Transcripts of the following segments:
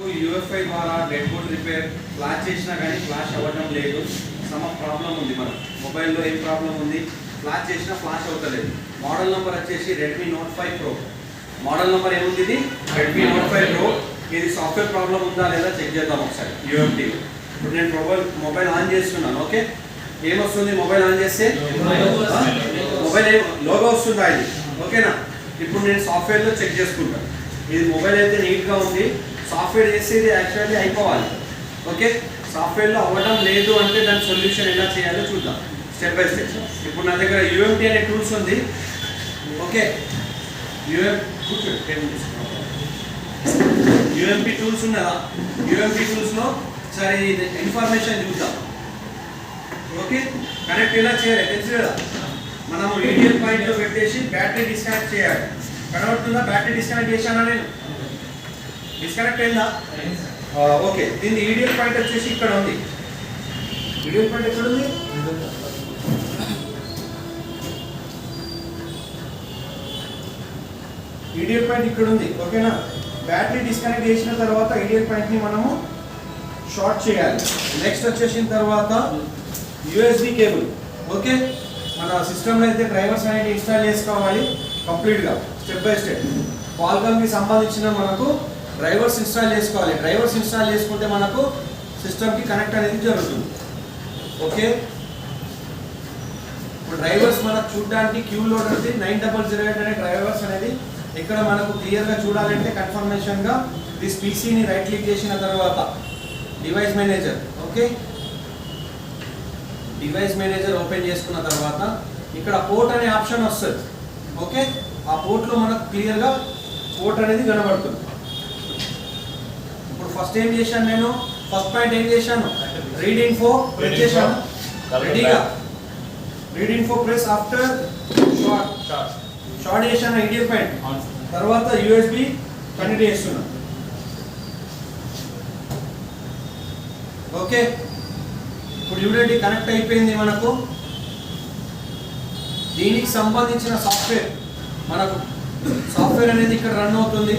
UFI ద్వారా dead board repair flash చేసినా కానీ ఫ్లాష్ అవ్వడం లేదు. సమ ప్రాబ్లం ఉంది. మన మొబైల్లో ఏం ప్రాబ్లం ఉంది, ఫ్లాష్ చేసినా ఫ్లాష్ అవుతలేదు. మోడల్ నెంబర్ వచ్చేసి Redmi note 5 Pro. Model number ఏముంది? ఇది రెడ్మీ నోట్ 5 Pro. ఇది సాఫ్ట్వేర్ ప్రాబ్లం ఉందా లేదా చెక్ చేద్దాం ఒకసారి యూఎఫ్టీలో. ఇప్పుడు నేను మొబైల్ ఆన్ చేస్తున్నాను. ఓకే, ఏమొస్తుంది మొబైల్ ఆన్ చేస్తే? మొబైల్ లోగో వస్తుందా ఇది? ఓకేనా. ఇప్పుడు నేను సాఫ్ట్వేర్లో చెక్ చేసుకుంటాను. ఇది మొబైల్ అయితే నీట్గా ఉంది. సాఫ్ట్వేర్ చేసేది యాక్చువల్లీ అయిపోవాలి. ఓకే, సాఫ్ట్వేర్లో అవ్వడం లేదు అంటే దాని సొల్యూషన్ ఎలా చేయాలో చూద్దాం స్టెప్ బై స్టెప్. ఇప్పుడు నా దగ్గర యూఎంటీ అనే టూల్స్ ఉంది. ఓకే, యూఎంపీ టూల్స్ ఉన్నదా? యూఎంపీ టూల్స్లో సరే ఇన్ఫర్మేషన్ చూద్దాం. ఓకే, కనెక్ట్ ఎలా చేయాలి తెలుసు కదా. మనము ఈడియల్ పాయింట్లో పెట్టేసి బ్యాటరీ డిస్కనెక్ట్ చేయాలి. కనబడుతుందా? బ్యాటరీ డిస్కనెక్ట్ చేశానా నేను? డిస్కనెక్ట్ అయిందా? ఓకే, దీని ఈడియల్ పాయింట్ వచ్చేసి ఇక్కడ ఉంది. ఈడియల్ పాయింట్ ఎక్కడ ఉంది? ఈడియల్ పాయింట్ ఇక్కడ ఉంది. ఓకేనా. బ్యాటరీ డిస్కనెక్ట్ చేసిన తర్వాత ఈడియల్ పాయింట్ని మనము షార్ట్ చేయాలి. నెక్స్ట్ వచ్చేసిన తర్వాత యూఎస్బి కేబుల్. ఓకే, మన సిస్టంలో అయితే డ్రైవర్స్ అనేది ఇన్స్టాల్ చేసుకోవాలి కంప్లీట్గా స్టెప్ బై స్టెప్. క్వాల్కామ్కి సంబంధించిన మనకు డ్రైవర్స్ ఇన్స్టాల్ చేసుకోవాలి. డ్రైవర్స్ ఇన్స్టాల్ చేసుకుంటే మనకు సిస్టమ్కి కనెక్ట్ అనేది జరుగుతుంది. ఓకే, ఇప్పుడు డ్రైవర్స్ మనకు చూడడానికి క్యూ లోడర్ది 9008 అనే డ్రైవర్స్ అనేది ఇక్కడ మనకు క్లియర్గా చూడాలంటే కన్ఫర్మేషన్గా దిస్ పీసీని రైట్ క్లిక్ చేసిన తర్వాత device manager. Okay, device manager open చేసుకున్న తర్వాత ఇక్కడ పోర్ట్ అనే ఆప్షన్ వస్తుంది. ఓకే, ఆ పోర్ట్లో మనకు క్లియర్గా పోర్ట్ అనేది కనబడుతుంది. ఇప్పుడు ఫస్ట్ ఏం చేశాను నేను? ఫస్ట్ పాయింట్ ఏం చేశాను? రీడ్ ఇన్ఫో ప్రెస్ చేశాను. రెడీగా read info press after short చేశాను ఐడియల్ పాయింట్. తర్వాత యూఎస్బి కనెక్ట్ చేస్తున్నాను. ఓకే, ఇప్పుడు యూనిటీ కనెక్ట్ అయిపోయింది. మనకు దీనికి సంబంధించిన సాఫ్ట్వేర్ అనేది ఇక్కడ రన్ అవుతుంది,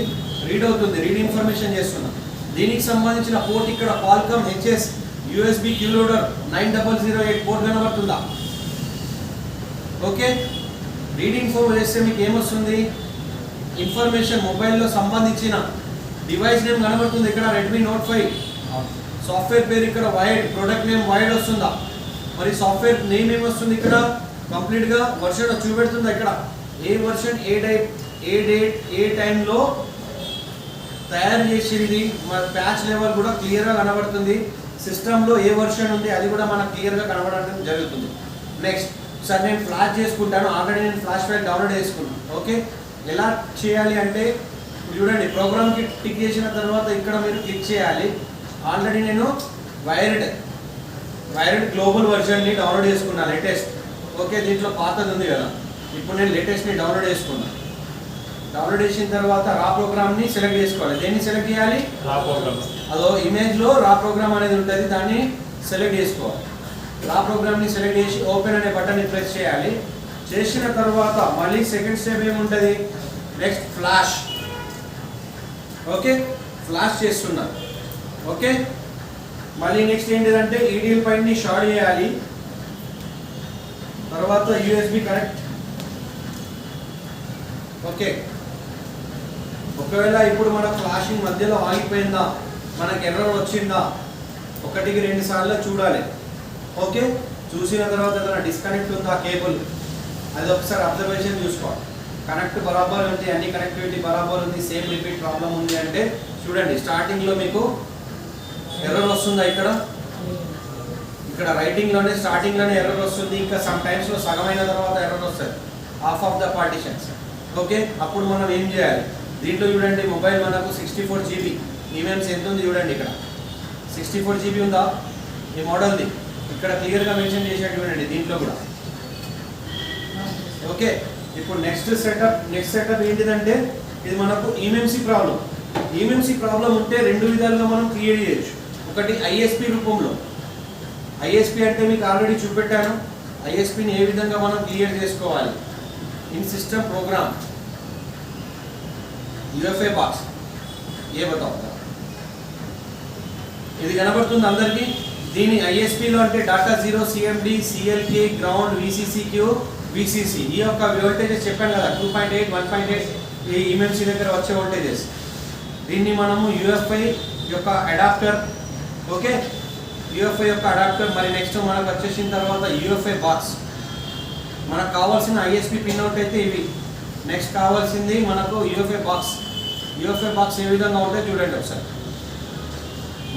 రీడ్ అవుతుంది, రీడ్ ఇన్ఫర్మేషన్ చేస్తున్నాం. దీనికి సంబంధించిన పోర్ట్ ఇక్కడ Qualcomm HS USB Q loader 9008 port కనబడుతుందా? ఓకే, రీడ్ ఇన్ఫో చేస్తే మీకు ఏమొస్తుంది? ఇన్ఫర్మేషన్ మొబైల్లో సంబంధించిన డివైస్ నేమ్ కనబడుతుంది ఇక్కడ రెడ్మీ నోట్ 5. సాఫ్ట్వేర్ పేరు ఇక్కడ వైడ్, ప్రొడక్ట్ నేమ్ వైడ్ వస్తుందా? మరి సాఫ్ట్వేర్ నేమ్ ఏమొస్తుంది ఇక్కడ? కంప్లీట్గా వర్షన్ చూపెడుతుందా ఇక్కడ? ఏ వర్షన్, ఏ డేట్, ఏ టైంలో తయారు చేసింది, మన ప్యాచ్ లెవెల్ కూడా క్లియర్గా కనబడుతుంది. సిస్టంలో ఏ వర్షన్ ఉంది అది కూడా మనకు క్లియర్గా కనబడడం జరుగుతుంది. నెక్స్ట్ సార్ నేను ఫ్లాష్ చేసుకుంటాను. ఆల్రెడీ నేను ఫ్లాష్ ఫైల్ డౌన్లోడ్ చేసుకున్నాను. ఓకే, ఎలా చేయాలి అంటే చూడండి, ప్రోగ్రామ్కి టిక్ చేసిన తర్వాత ఇక్కడ మీరు క్లిక్ చేయాలి. ఆల్రెడీ నేను వైర్డ్ గ్లోబల్ వర్షన్ని డౌన్లోడ్ చేసుకున్నాను, లేటెస్ట్. ఓకే, దీంట్లో పాతది ఉంది కదా, ఇప్పుడు నేను లేటెస్ట్ని డౌన్లోడ్ చేసుకున్నాను. డౌన్లోడ్ చేసిన తర్వాత రా ప్రోగ్రామ్ని సెలెక్ట్ చేసుకోవాలి. దేన్ని సెలెక్ట్ చేయాలి? రా ప్రోగ్రామ్. అదో ఇమేజ్లో రా ప్రోగ్రామ్ అనేది ఉంటుంది, దాన్ని సెలెక్ట్ చేసుకోవాలి. రా ప్రోగ్రామ్ని సెలెక్ట్ చేసి ఓపెన్ అనే బటన్ని ప్రెస్ చేయాలి. చేసిన తర్వాత మళ్ళీ సెకండ్ స్టెప్ ఏముంటుంది? Next flash. ఓకే, ఫ్లాష్ చేస్తున్నారు. ఓకే, మళ్ళీ నెక్స్ట్ ఏంటిదంటే ఈడియల్ పాయింట్ని షార్ట్ చేయాలి. తర్వాత యూఎస్బి కనెక్ట్. ఓకే, ఒకవేళ ఇప్పుడు మన ఫ్లాషింగ్ మధ్యలో ఆగిపోయిందా, మనకు ఎర్రర్ వచ్చిందా, 1-2 సార్లు చూడాలి. ఓకే, చూసిన తర్వాత ఏదైనా డిస్కనెక్ట్ ఉందా కేబుల్, అది ఒకసారి అబ్జర్వేషన్ చూసుకోవాలి. కనెక్ట్ బరాబర్ ఉంది, అన్ని కనెక్టివిటీ బరాబర్ ఉంది, సేమ్ రిపీట్ ప్రాబ్లం ఉంది అంటే చూడండి స్టార్టింగ్లో మీకు ఎర్రర్ వస్తుందా? ఇక్కడ రైటింగ్లోనే స్టార్టింగ్లోనే ఎర్రర్ వస్తుంది. ఇంకా సమ్ టైమ్స్లో సగమైన తర్వాత ఎర్రర్ వస్తుంది, half of the partitions. Okay, అప్పుడు మనం ఏం చేయాలి? దీంట్లో చూడండి మొబైల్ మనకు 64 GB ఈమెమ్స్ ఎంత ఉంది చూడండి. ఇక్కడ 64 GB ఉందా ఈ మోడల్ది? ఇక్కడ క్లియర్గా మెన్షన్ చేసినట్టు చూడండి దీంట్లో కూడా. ఓకే, ఇప్పుడు నెక్స్ట్ సెటప్ ఏంటిదంటే ఇది మనకు ఈఎంసీ ప్రాబ్లం. ఈఎంసీ ప్రాబ్లం ఉంటే 2 విధాలుగా మనం క్రియేట్ చేయొచ్చు. ఒకటి ఐఎస్పి రూపంలో. ఐఎస్పి అంటే మీకు ఆల్రెడీ చూపెట్టాను. ఐఎస్పిని ఏ విధంగా మనం క్లియర్ చేసుకోవాలి? In system program U F A box, ये बताओ ఇది కనబడుతుంది అందరికీ. దీని ఐఎస్పిలో అంటే data zero, CMD, CLK, ground, VCCQ, VCC ఈ యొక్క వోల్టేజెస్ చెప్పాను కదా 2.8, 1.8 ఈ ఈఎంసీ దగ్గర వచ్చే వోల్టేజెస్. దీన్ని మనము యూఎఫ్ఐ యొక్క అడాప్టర్, ఓకే, యూఎఫ్ఐ యొక్క అడాప్టర్. మరి నెక్స్ట్ మనకు వచ్చేసిన తర్వాత యూఎఫ్ఐ బాక్స్. మనకు కావాల్సిన ఐఎస్పి పిన్ అవుట్ అయితే ఇవి. నెక్స్ట్ కావాల్సింది మనకు యూఎఫ్ఐ బాక్స్. యూఎఫ్ఐ బాక్స్ ఏ విధంగా ఉంటే చూడండి ఒకసారి.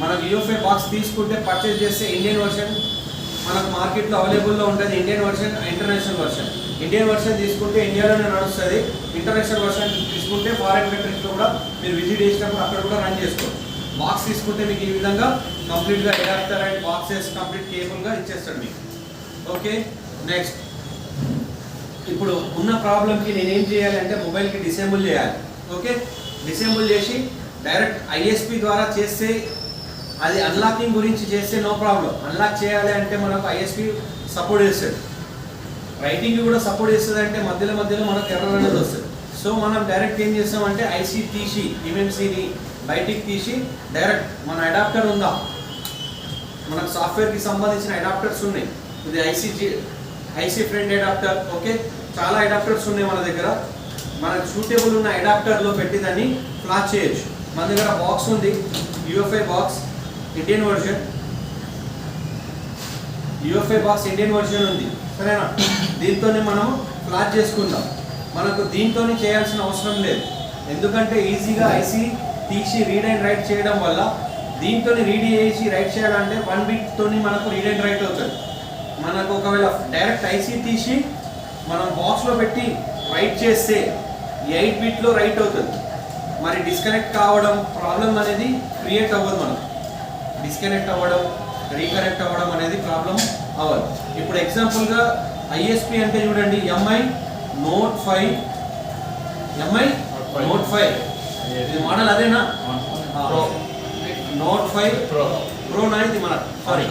మనకు యూఎఫ్ఐ బాక్స్ తీసుకుంటే పర్చేజ్ చేస్తే ఇండియన్ వర్షన్ మనకు మార్కెట్లో అవైలబుల్లో ఉంటుంది. Indian version, international version. Indian version తీసుకుంటే ఇండియాలోనే నడుస్తుంది. ఇంటర్నేషనల్ వర్షన్ తీసుకుంటే ఫారెన్ కంట్రీస్లో కూడా మీరు విజిట్ చేసినప్పుడు అక్కడ కూడా రన్ చేసుకోండి. బాక్స్ తీసుకుంటే మీకు ఈ విధంగా కంప్లీట్గా అడాప్టర్ అండ్ బాక్సెస్ కంప్లీట్ కేబుల్గా ఇచ్చేస్తాడు మీకు. ఓకే, నెక్స్ట్ ఇప్పుడు ఉన్న ప్రాబ్లంకి నేనేం చేయాలి అంటే మొబైల్కి డిసేబుల్ చేయాలి. ఓకే, డిసేబుల్ చేసి డైరెక్ట్ ఐఎస్పి ద్వారా చేస్తే అది అన్లాకింగ్ గురించి చేస్తే నో ప్రాబ్లం. అన్లాక్ చేయాలి అంటే మనకు ఐఎస్పి సపోర్ట్ చేస్తుంది, రైటింగ్ కూడా సపోర్ట్ చేస్తుంది. అంటే మధ్యలో మనకు ఎర్రర్ అనేది వస్తుంది. సో మనం డైరెక్ట్ ఏం చేస్తామంటే ఐసీ తీసి ఈఎంసీని బయటికి తీసి డైరెక్ట్ మన అడాప్టర్ ఉందా, మనకు సాఫ్ట్వేర్కి సంబంధించిన అడాప్టర్స్ ఉన్నాయి. ఇది ఐసీ ఫ్రెండ్ అడాప్టర్. ఓకే, చాలా అడాప్టర్స్ ఉన్నాయి మన దగ్గర. మనకు సూటబుల్ ఉన్న అడాప్టర్లో పెట్టి దాన్ని ఫ్లాష్ చేయొచ్చు. మన దగ్గర బాక్స్ ఉంది, UFI box Indian version. UFI box Indian version ఉంది, సరేనా? దీంతోనే మనం ఫ్లాష్ చేసుకుందాం. మనకు దీంతో చేయాల్సిన అవసరం లేదు, ఎందుకంటే ఈజీగా ఐసీ తీసి రీడ్ అండ్ రైట్ చేయడం వల్ల దీంతో రీడ్ చేసి రైట్ చేయాలంటే 1 బిట్తో మనకు రీడ్ అండ్ రైట్ అవుతుంది. మనకు ఒకవేళ డైరెక్ట్ ఐసీ తీసి మనం బాక్స్లో పెట్టి రైట్ చేస్తే 8 బిట్లో రైట్ అవుతుంది. మరి డిస్కనెక్ట్ కావడం ప్రాబ్లం అనేది క్రియేట్ అవ్వదు. మనకు డిస్కనెక్ట్ అవ్వడం, రీకనెక్ట్ అవ్వడం అనేది ప్రాబ్లం అవ్వదు. ఇప్పుడు ఎగ్జాంపుల్గా ఐఎస్పి అంటే చూడండి, ఎంఐ నోట్ 5. ఇది మోడల్ అదేనా? నోట్ 5 ప్రో నా ఇది మన sorry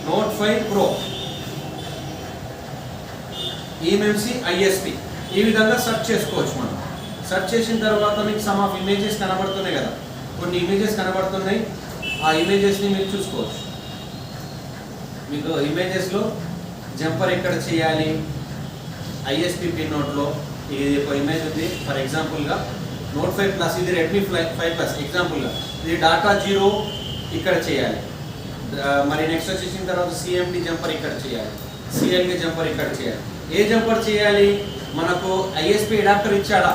note 5 pro EMC ISP. ఈ విధంగా సెర్చ్ చేసుకోవచ్చు. మనం సెర్చ్ చేసిన తర్వాత మీకు సమ్ ఆఫ్ ఇమేజెస్ కనబడుతున్నాయి కదా, కొన్ని ఇమేజెస్ కనబడుతున్నాయి. ఆ ఇమేజెస్ని మీరు చూసుకోవచ్చు. మీకు ఇమేజెస్లో జంపర్ ఎక్కడ చేయాలి, ఐఎస్పి పిన్ నోట్లో ఇది ఒక ఇమేజ్ ఉంది. ఫర్ ఎగ్జాంపుల్గా నోట్ 5 ప్లస్, ఇది రెడ్మీ 5 ప్లస్ ఎగ్జాంపుల్గా. ఇది డాటా జీరో ఇక్కడ చేయాలి. మరి నెక్స్ట్ వచ్చేసిన తర్వాత సిఎండి జంపర్ ఇక్కడ చేయాలి, సిఎల్కే జంపర్ ఇక్కడ చేయాలి. ఏ జంపర్ చేయాలి? మనకు ఐఎస్పి అడాప్టర్ ఇచ్చాడా?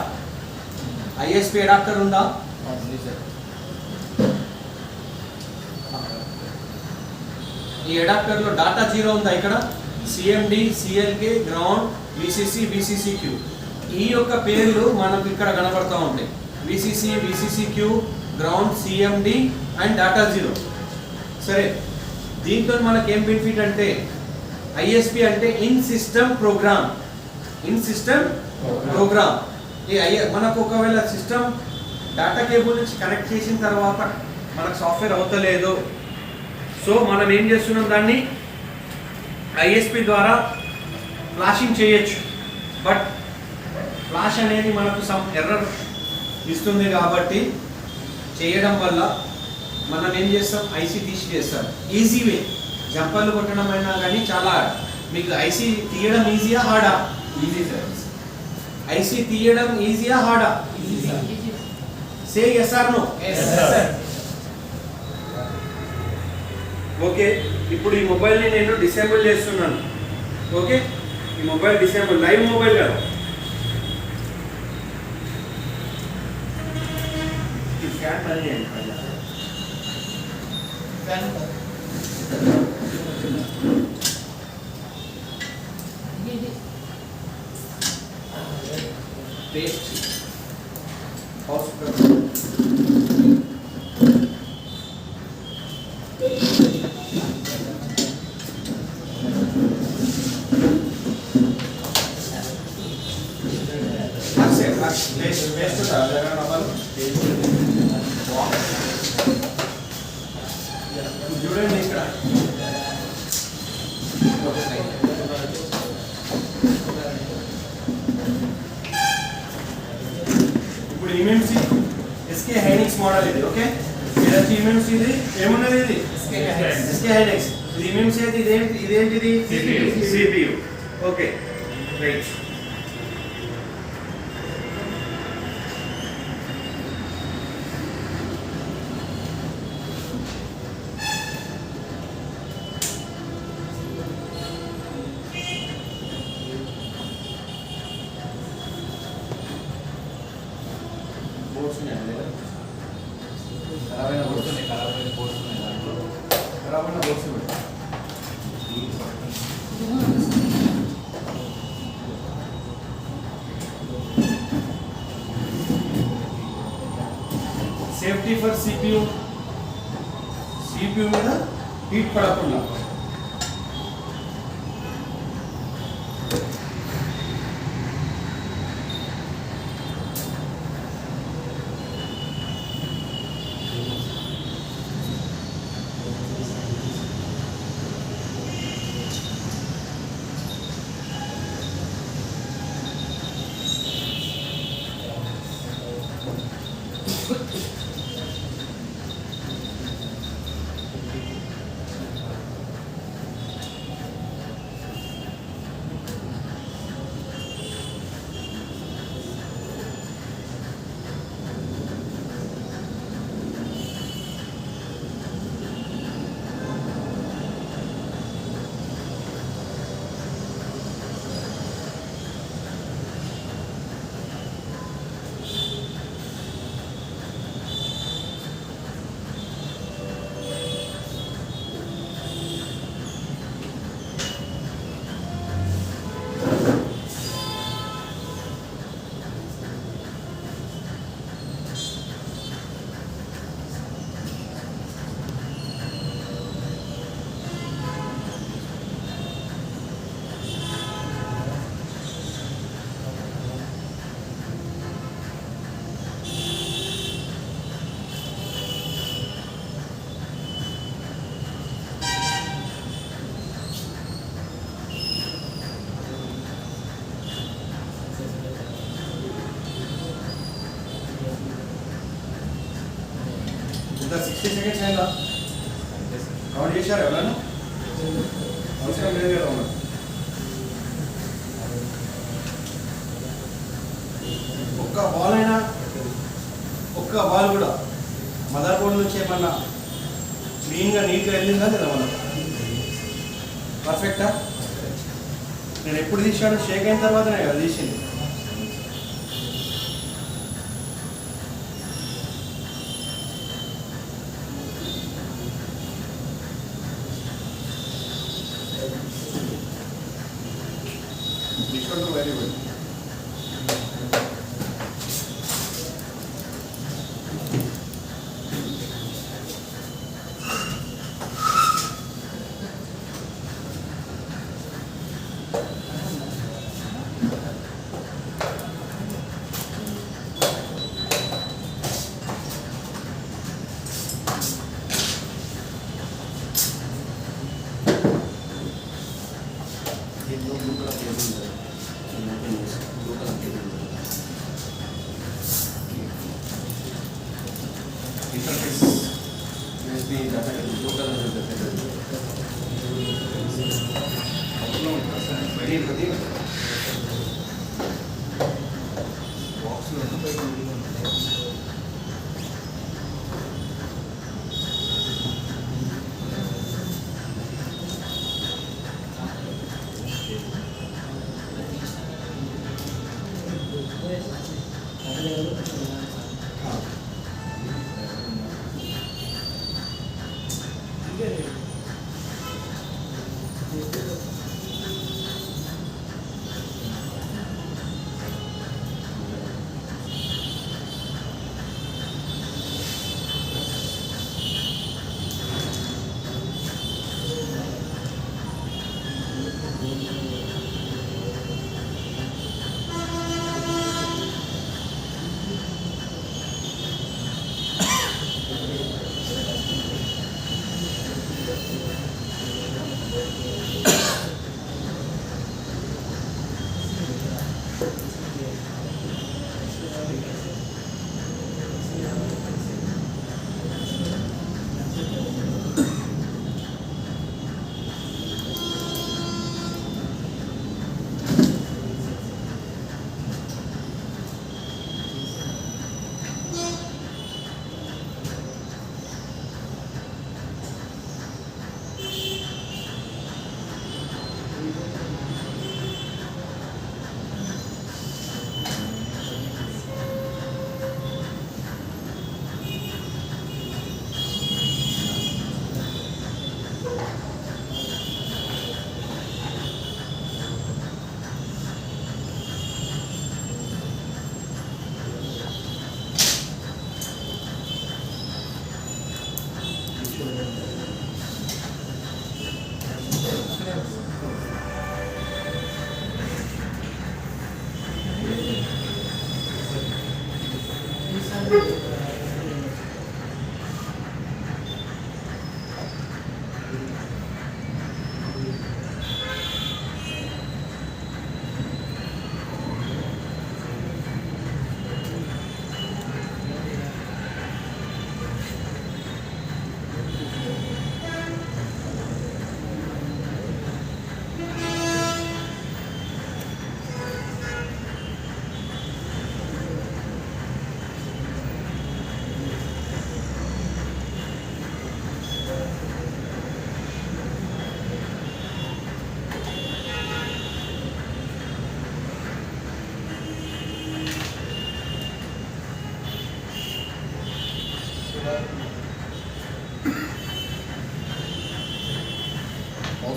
ఐఎస్పి అడాప్టర్ ఉందా? ఈ అడాప్టర్లో డాటా జీరో ఉందా? ఇక్కడ CMD, CLK, ground, VCC, VCCQ ఈ యొక్క పేర్లు మనకు ఇక్కడ కనబడుతూ ఉంటాయి. VCC, VCCQ, ground, CMD and data zero. సరే, దీంతో మనకి ఏం బెనిఫిట్ అంటే ఐఎస్పి అంటే ఇన్ సిస్టమ్ ప్రోగ్రామ్. మనకు ఒకవేళ సిస్టమ్ డాటా కేబుల్ నుంచి కనెక్ట్ చేసిన తర్వాత మనకు సాఫ్ట్వేర్ అవుతలేదు, సో మనం ఏం చేస్తున్నాం, దాన్ని ఐఎస్పి ద్వారా ఫ్లాషింగ్ చేయొచ్చు. బట్ ఫ్లాష్ అనేది మనకు సమ్ ఎర్రర్ ఇస్తుంది కాబట్టి చేయడం వల్ల మనం ఏం చేస్తాం, ఐసీ తీసి చేస్తాం. ఈజీ వే, జంపర్లు కొట్టడం అయినా కానీ చాలా మీకు ఐసీ తీయడం ఈజీయా హార్డా? Easy sir. ఐసీ తీయడం ఈజీయా హార్డా? Say yes or no? Okay, ఇప్పుడు ఈ మొబైల్ని నేను డిసేబుల్ చేస్తున్నాను. ఓకే, ఈ మొబైల్ డిసేబుల్, లైవ్ మొబైల్ కదా. ఫ్యాన్ పని చేయండి. పేస్ట్ చూడండి ఇక్కడ ఇప్పుడు ఈఎంసీ ఎస్కే హైనిక్స్ మోడల్ ఇది. ఓకే, ఇది వచ్చి ఇమెన్స్ ఇది ఏమున్నది ఇది ఎస్కే హైనెక్స్ ఇది ఇమెన్స్ అయితే ఇదేంటిది CPU. Okay right. బోర్డ్స్ ఉన్నాయి లేదా? ఖరాబైన బోర్డ్స్ ఉన్నాయి. ఖరాబైన బోర్డ్స్ ఉన్నాయి. సేఫ్టీ ఫర్ CPU మీద హీట్ పడకుండా ఇంకా 60 సెకండ్స్ అయిందా? కౌంట్ చేశారు ఎవరైనా? అవసరం లేదు కదా ఉన్నారు. ఒక్క బాల్ కూడా మదర్ బోర్డ్ నుంచి ఏమన్నా క్లీన్గా నీట్గా వెళ్ళిందా లేదా మనకు? పర్ఫెక్టా? నేను ఎప్పుడు తీసాను? షేక్ అయిన తర్వాతనే కదా తీసింది. Very good. Interface USB data blue color is very good. Box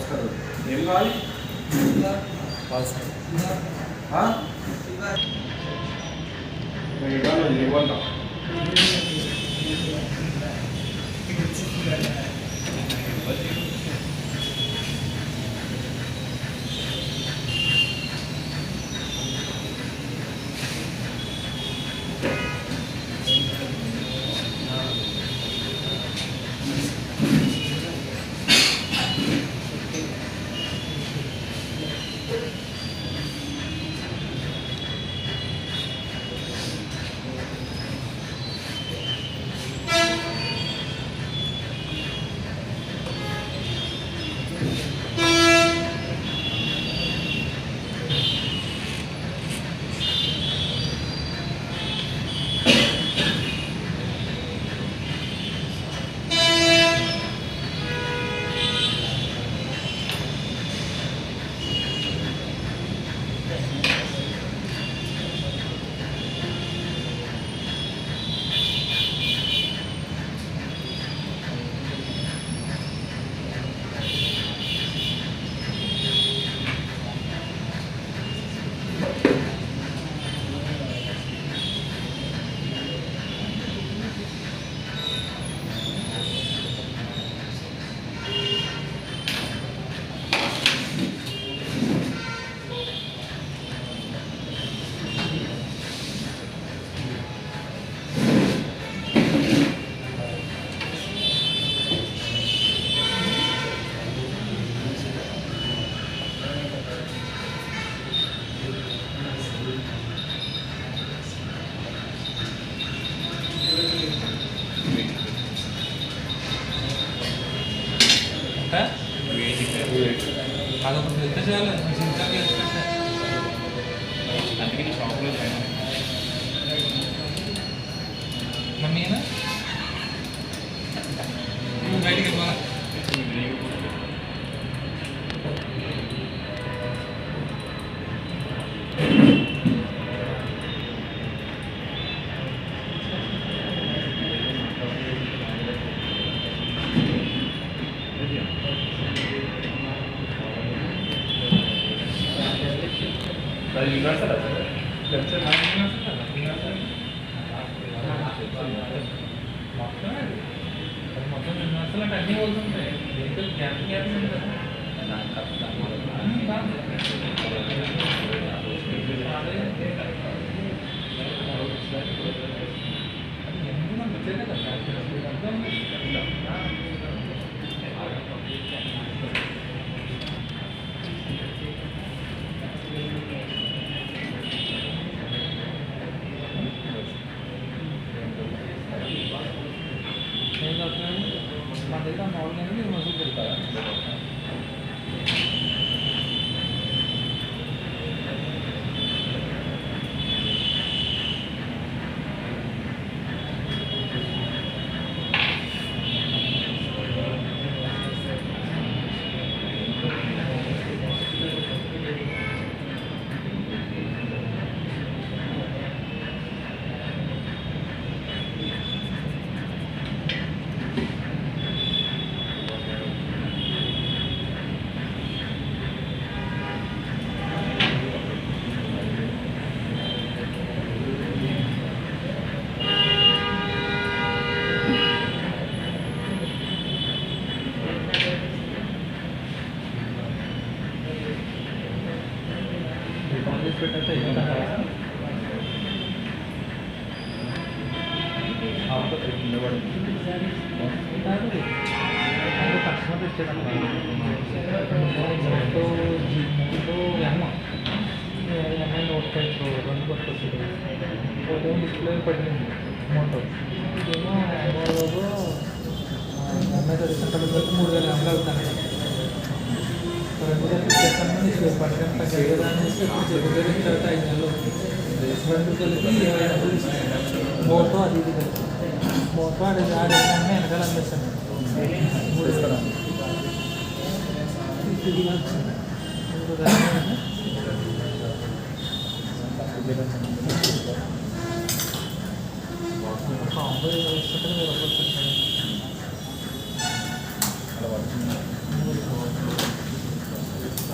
వస్తారు. ఏం కావాలి? ఇవ్వండి. అదొకటి వెళ్తే చాలు అందుకని షాప్లో జాయిన్ మమ్మీనా బయటికి వెళ్ళాలా అది యూనివర్సల్ మొత్తం యూనివర్సల్ అంటే అన్నీ అవుతుంటాయి వెహికల్ గ్యాప్ గ్యాప్ ఉంటుంది మన దగ్గర ఆన్లైన్ మీరు మసూలు పెడతారా పెట్టంటే కస్టమర్ ఇచ్చేదాన్ని ఎంఐ నోట్ 5 Pro 2 పట్టుకొచ్చింది ఉదయం డిస్ప్లే పడింది అమౌంట్ ఇదేమో రోజు ఎంఐ సెంటర్ 3000 ఎంఐ అవుతాను పట్టడం చేయడానికి తర్వాత 5 నెలలు రెండు కలిపి 20 మోటో అది ఇది కలిపి మోటో అది ఆడేదాన్ని వెనకాల అందిస్తాను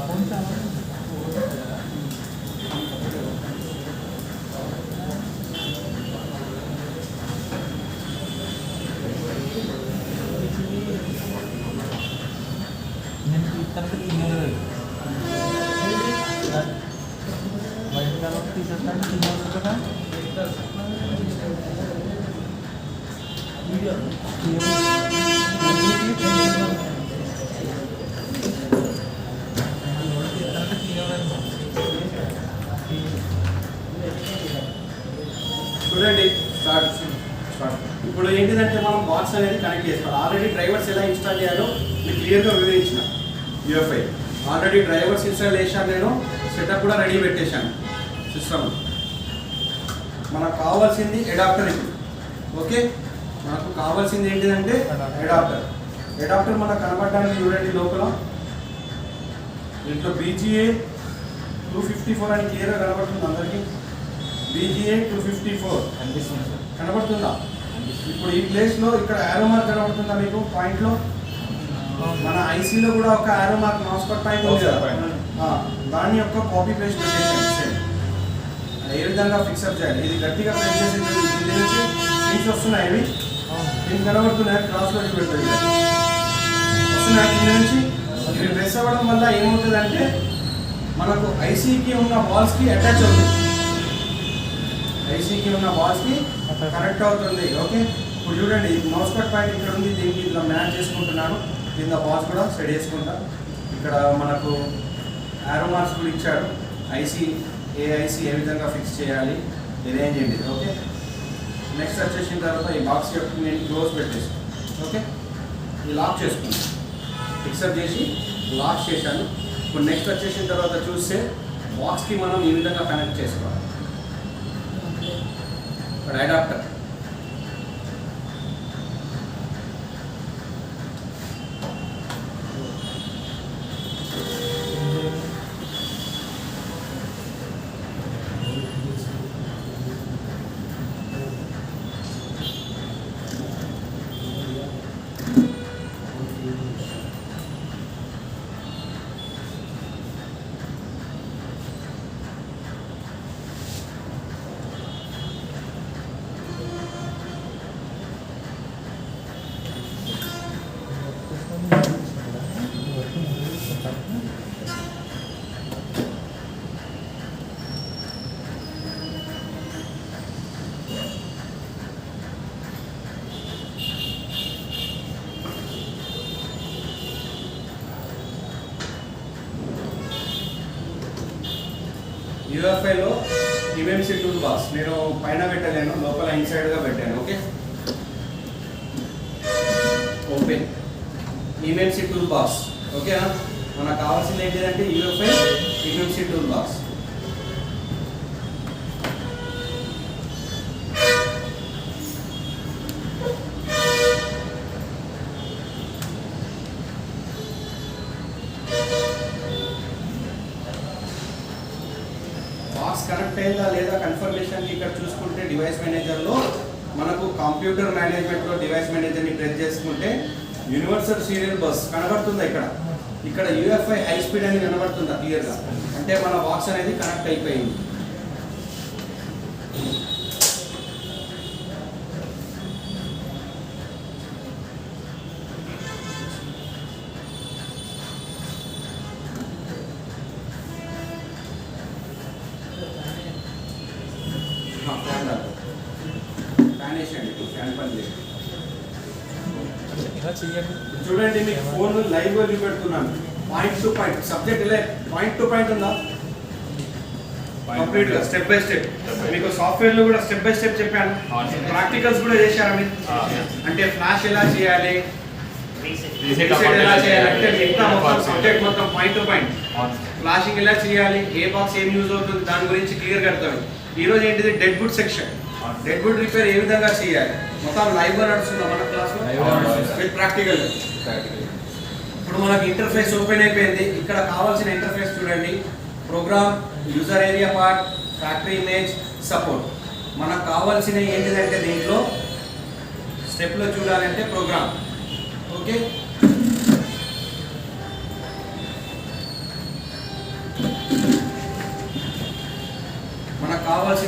ఫోన్ చాలా నేను తీస్తానికి తినలేదు బయట కాలం తీసేస్తాను తినలేదు కదా వీడియో చూడండి స్టార్ట్ స్టార్ట్. ఇప్పుడు ఏంటిదంటే మనం బాక్స్ అనేది కనెక్ట్ చేస్తాం. ఆల్రెడీ డ్రైవర్స్ ఎలా ఇన్స్టాల్ చేయాలో మీకు క్లియర్గా వివరించిన యూఎఫ్ఐ. ఆల్రెడీ డ్రైవర్స్ ఇన్స్టాల్ చేశాను, నేను సెటప్ కూడా రెడీ పెట్టేశాను సిస్టమ్. మనకు కావాల్సింది అడాప్టర్. ఇప్పుడు ఓకే, మనకు కావాల్సింది ఏంటిదంటే అడాప్టర్. అడాప్టర్ మనకు కనబడడానికి చూడండి లోపల దీంట్లో BGA 254 అని క్లియర్గా కనబడుతుంది అందరికీ. BGA 254 అనిపిస్తుంది సార్. కనబడుతుందా? ఇప్పుడు ఈ ప్లేస్లో ఇక్కడ యారో మార్క్ కనబడుతుందా మీకు పాయింట్లో? మన ఐసీలో కూడా ఒక arrow mark mouse cut point ఉంది కదా, దాని యొక్క కాపీ పేస్ట్ పెట్టేసాను. ఏ విధంగా ఫిక్సప్ చేయాలి, ఇది గట్టిగా ప్రెస్ చేసి దీని నుంచి పిన్స్ వస్తున్నాయి. ఇవి పిన్స్ కనబడుతున్నాయి, క్రాస్లో పెడుతుంది వస్తున్నాయి దీని నుంచి. ఇవి ప్రెస్ అవ్వడం వల్ల ఏమవుతుందంటే మనకు ఐసీకి ఉన్న బాల్స్కి అటాచ్ అవుతుంది, ఐసీకి ఉన్న బాల్స్కి కనెక్ట్ అవుతుంది. ఓకే, ఇప్పుడు చూడండి మౌస్ కట్ పాయింట్ ఇక్కడ ఉంది, దీనికి ఇట్లా మ్యాచ్ చేసుకుంటున్నాను. కింద బాల్స్ కూడా సెట్ చేసుకుంటా. ఇక్కడ మనకు యారో మార్క్స్ కూడా ఇచ్చాడు, ఐసీ ఏ ఐసీ ఏ విధంగా ఫిక్స్ చేయాలి అరేంజ్ చేయండి. ఓకే, నెక్స్ట్ వచ్చేసిన తర్వాత ఈ బాక్స్ యొక్క నేను క్లోజ్ పెట్టేసి ఓకే ఇది లాక్ చేసుకున్నాను, ఫిక్సప్ చేసి లాక్ చేశాను. ఇప్పుడు నెక్స్ట్ వచ్చేసిన తర్వాత చూస్తే బాక్స్కి మనం ఈ విధంగా కనెక్ట్ చేసుకోవాలి. ఇక్కడ అడాప్టర్ యూఎఫ్ఐలో ఈఎంసీ టూల్ బాక్స్ నేను పైన పెట్టలేను, లోపల ఇన్సైడ్గా పెట్టాను. Okay, open EMC tool box. ఓకేనా, మనకు కావాల్సింది ఏంటిదంటే UFI EMC tool box. Box connect అయిందా లేదా కన్ఫర్మేషన్కి ఇక్కడ చూసుకుంటే డివైస్ మేనేజర్లో మనకు కంప్యూటర్ మేనేజ్మెంట్లో డివైస్ మేనేజర్ని ప్రెస్ చేసుకుంటే యూనివర్సల్ సీరియల్ బస్ కనబడుతుందా? ఇక్కడ యూఎఫ్ఐ హై స్పీడ్ అని కనబడుతుందా క్లియర్గా? అంటే మన బాక్స్ అనేది కనెక్ట్ అయిపోయింది. ఫ్యాన్ వేసేయండి, ఫ్యాన్ పని చేయండి. చూడండి మీకు ఫోన్ లైవ్ గా చూపెడుతున్నాను, పాయింట్ టు పాయింట్ సబ్జెక్ట్ ఇలా పాయింట్ టు పాయింట్ ఉందా కంప్లీట్ గా స్టెప్ బై స్టెప్. మీకు సాఫ్ట్వేర్ లో కూడా స్టెప్ బై స్టెప్ చెప్పాను, ప్రాక్టికల్స్ కూడా చేశారా మీరు? అంటే ఫ్లాష్ ఎలా చేయాలి, రీసెట్ ఎలా చేయాలి, అంటే మిగతా మొత్తం సబ్జెక్ట్ మొత్తం పాయింట్ టు పాయింట్. ఫ్లాషింగ్ ఎలా చేయాలి, ఏ బాక్స్ ఏం యూజ్ అవుతుంది దాని గురించి క్లియర్ కడతాను. ఈ రోజు ఏంటిది dead boot section, dead boot repair ఏ విధంగా చేయాలి మొత్తం లైవ్ గా నడుస్తుందా మన క్లాస్ లో విత్ ప్రాక్టికల్. ఇప్పుడు మనకి ఇంటర్ఫేస్ ఓపెన్ అయిపోయింది. ఇక్కడ కావాల్సిన ఇంటర్ఫేస్ చూడండి, program, user area part, factory image, support. మనకు కావాల్సిన ఏంటిదంటే దీంట్లో స్టెప్లో చూడాలంటే ప్రోగ్రామ్. ఓకే,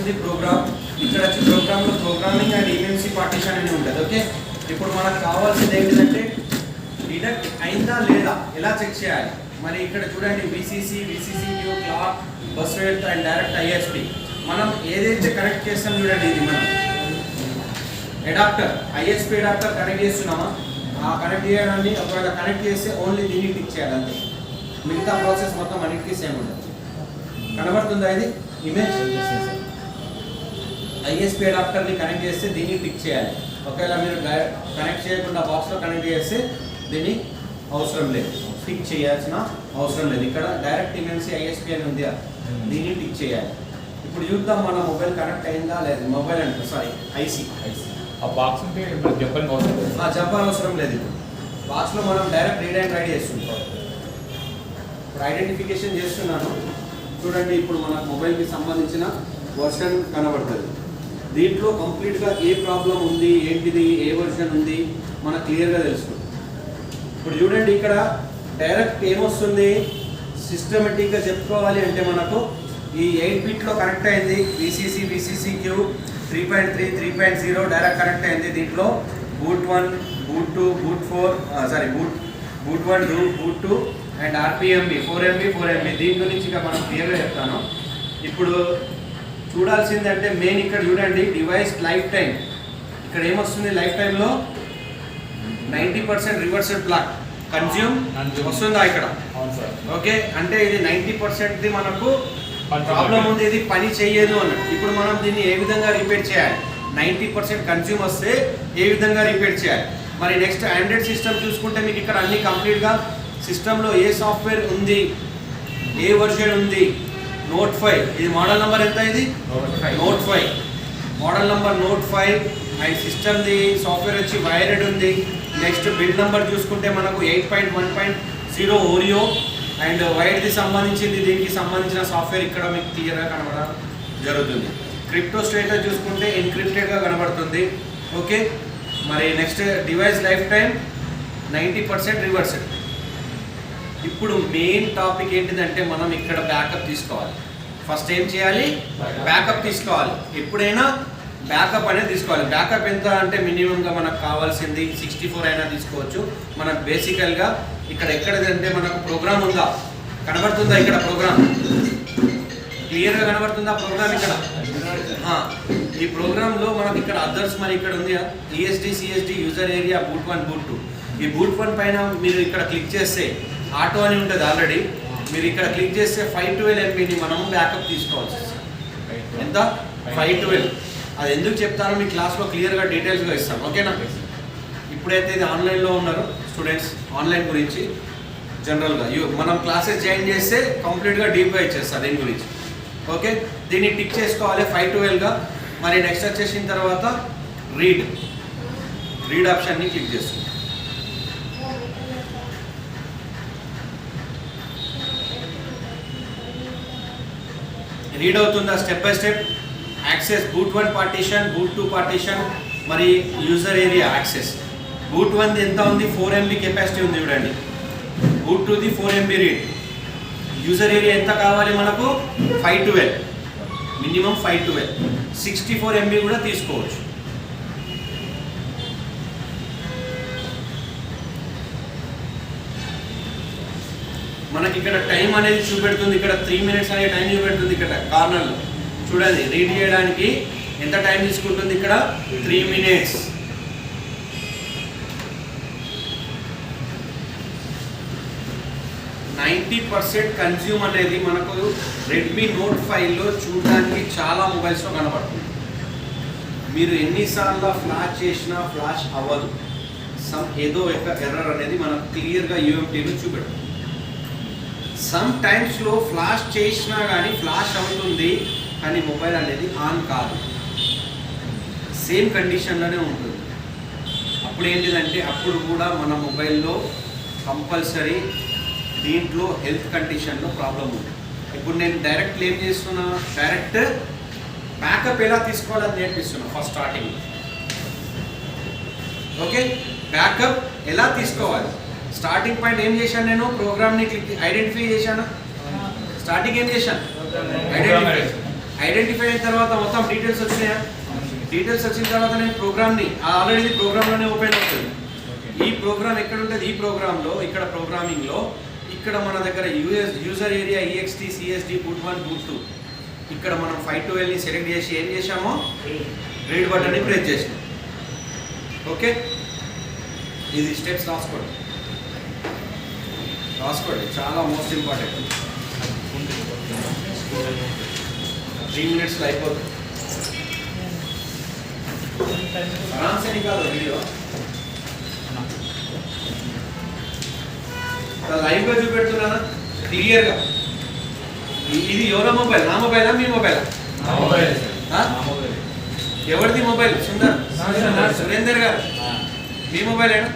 ఉంది ప్రోగ్రామ్, ఇక్కడ వచ్చి ప్రోగ్రామ్లో ప్రోగ్రామింగ్ అండ్ ఈఎంసీ పార్టీషన్ అని ఉంటుంది. ఓకే, ఇప్పుడు మనకు కావాల్సింది ఏంటంటే డిడక్ట్ అయిందా లేదా ఎలా చెక్ చేయాలి. మరి ఇక్కడ చూడండి VCC, VCCQ, clock, bus width and direct ISP. మనం ఏదైతే కనెక్ట్ చేస్తాం చూడండి, ఇది మనం అడాప్టర్ ఐఎస్పి అడాప్టర్ కనెక్ట్ చేస్తున్నామా, ఆ కనెక్ట్ చేయడాన్ని ఒకవేళ కనెక్ట్ చేస్తే ఓన్లీ దీన్ని టిక్ చేయాలి అంతే. మిగతా ప్రాసెస్ మొత్తం అన్నిటికీ సేమ్ ఉంటుంది. కనబడుతుందా ఇది ఇమేజ్? ఐఎస్పి అడాప్టర్ని కనెక్ట్ చేస్తే దీన్ని టిక్ చేయాలి. ఒకవేళ మీరు కనెక్ట్ చేయకుండా బాక్స్లో కనెక్ట్ చేస్తే దీన్ని అవసరం లేదు, టిక్ చేయాల్సిన అవసరం లేదు. ఇక్కడ డైరెక్ట్ ఈఎంసీ ఐఎస్పి అని ఉంది, దీన్ని టిక్ చేయాలి. ఇప్పుడు చూద్దాం మన మొబైల్ కనెక్ట్ అయిందా లేదు. మొబైల్ అంటే సారీ ఐసీ ఆ బాక్స్ ఉంటే చెప్పని అవసరం లేదు, చెప్పని అవసరం లేదు. ఇప్పుడు బాక్స్లో మనం డైరెక్ట్ రీడ్ అండ్ రైట్ చేస్తుంటాం. ఇప్పుడు ఐడెంటిఫికేషన్ చేస్తున్నాను చూడండి. ఇప్పుడు మనకు మొబైల్కి సంబంధించిన వర్షన్ కనబడుతుంది. దీంట్లో కంప్లీట్గా ఏ ప్రాబ్లం ఉంది, ఏంటిది, ఏ వర్షన్ ఉంది మనకు క్లియర్గా తెలుస్తుంది. ఇప్పుడు చూడండి ఇక్కడ డైరెక్ట్ ఏమొస్తుంది, సిస్టమేటిక్గా చెప్పుకోవాలి అంటే మనకు ఈ 8 బిట్లో కనెక్ట్ అయింది. విసిసి, విసిసిక్యూ 3.3, 3.0 డైరెక్ట్ కనెక్ట్ అయింది. దీంట్లో boot 1, boot 2, boot 4 sorry boot 1, boot 2 and RPMB 4MB. దీని గురించి ఇక మనం క్లియర్గా చెప్తాను. ఇప్పుడు చూడాల్సిందంటే మెయిన్ ఇక్కడ చూడండి డివైస్ లైఫ్ టైం. ఇక్కడ ఏమొస్తుంది, లైఫ్ టైంలో 90% రివర్సల్ బ్లాక్ కన్జ్యూమ్ వస్తుందా ఇక్కడ? అవును సార్. ఓకే, అంటే ఇది 90%ది మనకు ప్రాబ్లం ఉంది, ఇది పని చేయదు అన్నట్టు. ఇప్పుడు మనం దీన్ని ఏ విధంగా రిపేర్ చేయాలి? 90% కన్జ్యూమ్ వస్తే ఏ విధంగా రిపేర్ చేయాలి? మరి నెక్స్ట్ ఆండ్రాయిడ్ సిస్టమ్ చూసుకుంటే మీకు ఇక్కడ అన్ని కంప్లీట్గా సిస్టంలో ఏ సాఫ్ట్వేర్ ఉంది, ఏ వర్షన్ ఉంది, Note 5. ఇది మోడల్ నెంబర్ ఎంత? ఇది Note 5 model number Note 5 and సిస్టమ్ది సాఫ్ట్వేర్ వచ్చి వైరెడ్ ఉంది. నెక్స్ట్ బిల్డ్ నెంబర్ చూసుకుంటే మనకు 8.1.0 ఓరియో అండ్ వైర్ది సంబంధించింది. దీనికి సంబంధించిన సాఫ్ట్వేర్ ఇక్కడ మీకు క్లియర్గా కనబడడం జరుగుతుంది. క్రిప్టో స్టేటస్ చూసుకుంటే ఎన్క్రిప్టెడ్గా కనబడుతుంది. ఓకే, మరి next device life time 90% reversal. ఇప్పుడు మెయిన్ టాపిక్ ఏంటిదంటే మనం ఇక్కడ బ్యాకప్ తీసుకోవాలి. ఫస్ట్ ఏం చేయాలి? బ్యాకప్ తీసుకోవాలి. ఎప్పుడైనా బ్యాకప్ అనేది తీసుకోవాలి. బ్యాకప్ ఎంత అంటే మినిమంగా మనకు కావాల్సింది 64 అయినా తీసుకోవచ్చు. మనకు బేసికల్గా ఇక్కడ ఎక్కడదంటే మనకు ప్రోగ్రామ్ ఉందా, కనబడుతుందా? ఇక్కడ ప్రోగ్రామ్ క్లియర్గా కనబడుతుందా? ప్రోగ్రామ్ ఇక్కడ ఈ ప్రోగ్రాంలో మనకి ఇక్కడ అదర్స్ మరి ఇక్కడ ఉంది ESD, CSD, user area, boot 1, boot 2. ఈ బూట్ 1 పైన మీరు ఇక్కడ క్లిక్ చేస్తే ఆటో అని ఉంటుంది ఆల్రెడీ. మీరు ఇక్కడ క్లిక్ చేస్తే 512 MBని మనం బ్యాకప్ తీసుకోవాల్సి ఎంత? 512. అది ఎందుకు చెప్తానో మీ క్లాస్లో క్లియర్గా డీటెయిల్స్గా ఇస్తాను. ఓకేనా? ఇప్పుడైతే ఇది ఆన్లైన్లో ఉన్నారు స్టూడెంట్స్, ఆన్లైన్ గురించి జనరల్గా మనం క్లాసెస్ జాయిన్ చేస్తే కంప్లీట్గా డీప్గా ఇచ్చేస్తారు దీని గురించి. ఓకే, దీన్ని టిక్ చేసుకోవాలి 512గా. మరి నెక్స్ట్ వచ్చేసిన తర్వాత రీడ్ ఆప్షన్ని క్లిక్ చేస్తుంది. రీడ్ అవుతుందా step by step. Access boot 1 partition, boot 2 partition, మరి యూజర్ ఏరియా యాక్సెస్. బూట్ 1 ఎంత ఉంది? 4 MB కెపాసిటీ ఉంది చూడండి. బూట్ 2ది 4 MB రీడ్. యూజర్ ఏరియా ఎంత కావాలి మనకు? 512, మినిమం 512. 64 MB కూడా తీసుకోవచ్చు. మనకి ఇక్కడ టైం అనేది చూపెడుతుంది. ఇక్కడ 3 minutes అనే టైం చూపెడుతుంది. ఇక్కడ కార్నర్లో చూడండి, రీడ్ చేయడానికి ఎంత టైం తీసుకుంటుంది? ఇక్కడ 3 minutes. %90 కన్జ్యూమ్ అనేది మనకు రెడ్మీ Note 5లో చూడడానికి చాలా మొబైల్స్లో కనబడుతుంది. మీరు ఎన్నిసార్లు ఫ్లాష్ చేసినా ఫ్లాష్ అవ్వదు. ఏదో ఒక ఎర్రర్ అనేది మనకు క్లియర్గా యూఎంటీలో చూపెడుతుంది. సమ్ టైమ్స్లో ఫ్లాష్ చేసినా కానీ ఫ్లాష్ అవుతుంది, కానీ మొబైల్ అనేది ఆన్ కాదు, సేమ్ కండిషన్లోనే ఉంటుంది. అప్పుడు ఏంటిదంటే అప్పుడు కూడా మన మొబైల్లో కంపల్సరీ దీంట్లో హెల్త్ కండిషన్లో ప్రాబ్లం ఉంది. ఇప్పుడు నేను డైరెక్ట్ ఏం చేస్తున్నా, డైరెక్ట్ బ్యాకప్ ఎలా తీసుకోవాలని నేర్పిస్తున్నా ఫస్ట్ స్టార్టింగ్. ఓకే, బ్యాకప్ ఎలా తీసుకోవాలి. స్టార్టింగ్ పాయింట్ ఏం చేశాను నేను? ప్రోగ్రామ్ని ఐడెంటిఫై చేశాను. స్టార్టింగ్ ఏం చేశాను? ఐడెంటిఫై. ఐడెంటిఫై అయిన తర్వాత మొత్తం డీటెయిల్స్ వచ్చినాయా? డీటెయిల్స్ వచ్చిన తర్వాత నేను ప్రోగ్రామ్ని ఆల్రెడీ ప్రోగ్రామ్లోనే ఓపెన్ అవుతుంది. ఈ ప్రోగ్రామ్ ఎక్కడ ఉంటుంది? ఈ ప్రోగ్రాంలో ఇక్కడ ప్రోగ్రామింగ్లో ఇక్కడ మన దగ్గర user area EXT CSD boot 1 boot 2 ఇక్కడ మనం 512ని సెలెక్ట్ చేసి ఏం చేసామో రీడ్ బటన్ని ప్రెస్ చేసాం. ఓకే, ఇది స్టెప్స్ రాసుకోండి, చాలా మోస్ట్ ఇంపార్టెంట్. 3 minutesలో అయిపోతుంది. ఆరామ్సే కాదు వీడియో లైవ్గా చూపెడుతున్నానా క్లియర్గా. ఇది ఎవరో మొబైల్? నా మొబైలా మీ మొబైలా? ఎవరిది మొబైల్? సురేందర్ గారు మీ మొబైలేనా?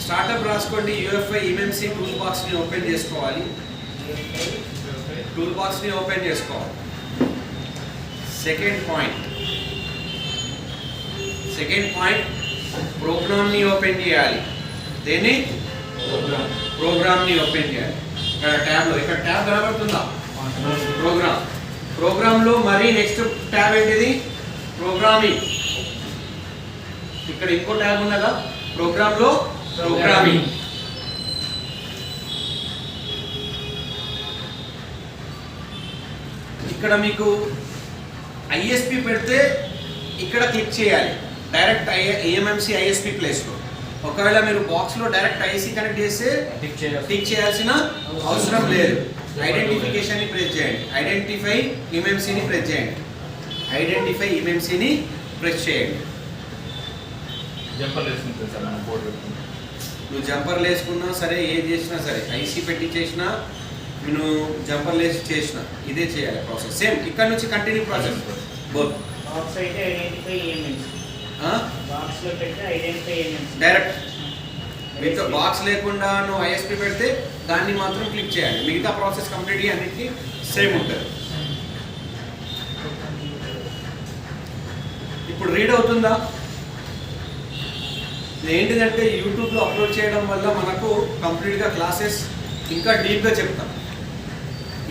స్టార్టప్ రాసుకోండి. UFI MMC టూల్ బాక్స్ని ఓపెన్ చేసుకోవాలి. సెకండ్ పాయింట్ ప్రోగ్రామ్ని ఓపెన్ చేయాలి. దేన్ని? ప్రోగ్రామ్ని ఓపెన్ చేయాలి. ఇక్కడ ట్యాబ్ కనబడుతుందా? ప్రోగ్రామ్లో మరి నెక్స్ట్ ట్యాబ్ ఏంటిది? ప్రోగ్రామింగ్. ఇక్కడ ఇంకో ట్యాబ్ ఉన్నదా? ప్రోగ్రామ్లో ప్రోగ్రామింగ్. ఇక్కడ మీకు ISP పెడితే ఇక్కడ క్లిక్ చేయాలి. డైరెక్ట్ AMMC ISP ప్లేస్లో. ఒకవేళ మీరు బాక్స్లో డైరెక్ట్ IC కనెక్ట్ చేస్తే టిక్ చేయాల్సిన అవసరం లేదు. ఐడెంటిఫికేషన్ని ప్రెస్ చేయండి. ఐడెంటిఫై MMCని ప్రెస్ చేయండి. నువ్వు జంపర్లు వేసుకున్నా సరే, ఏది చేసినా సరే, IC పెట్టి చేసినా, నేను జంపర్లు వేసి చేసిన, ఇదే చేయాలి ప్రాసెస్. సేమ్ ఇక్కడ నుంచి కంటిన్యూ ప్రాసెస్. బోత్ డైరెక్ట్ మీతో బాక్స్ లేకుండా నువ్వు ISP పెడితే దాన్ని మాత్రం క్లిక్ చేయాలి. మిగతా ప్రాసెస్ కంప్లీట్గా అన్నిటికీ సేమ్ ఉంటుంది. ఇప్పుడు రీడ్ అవుతుందా? ఏంటిదంటే యూట్యూబ్లో అప్లోడ్ చేయడం వల్ల మనకు కంప్లీట్గా క్లాసెస్ ఇంకా డీప్గా చెప్తాం.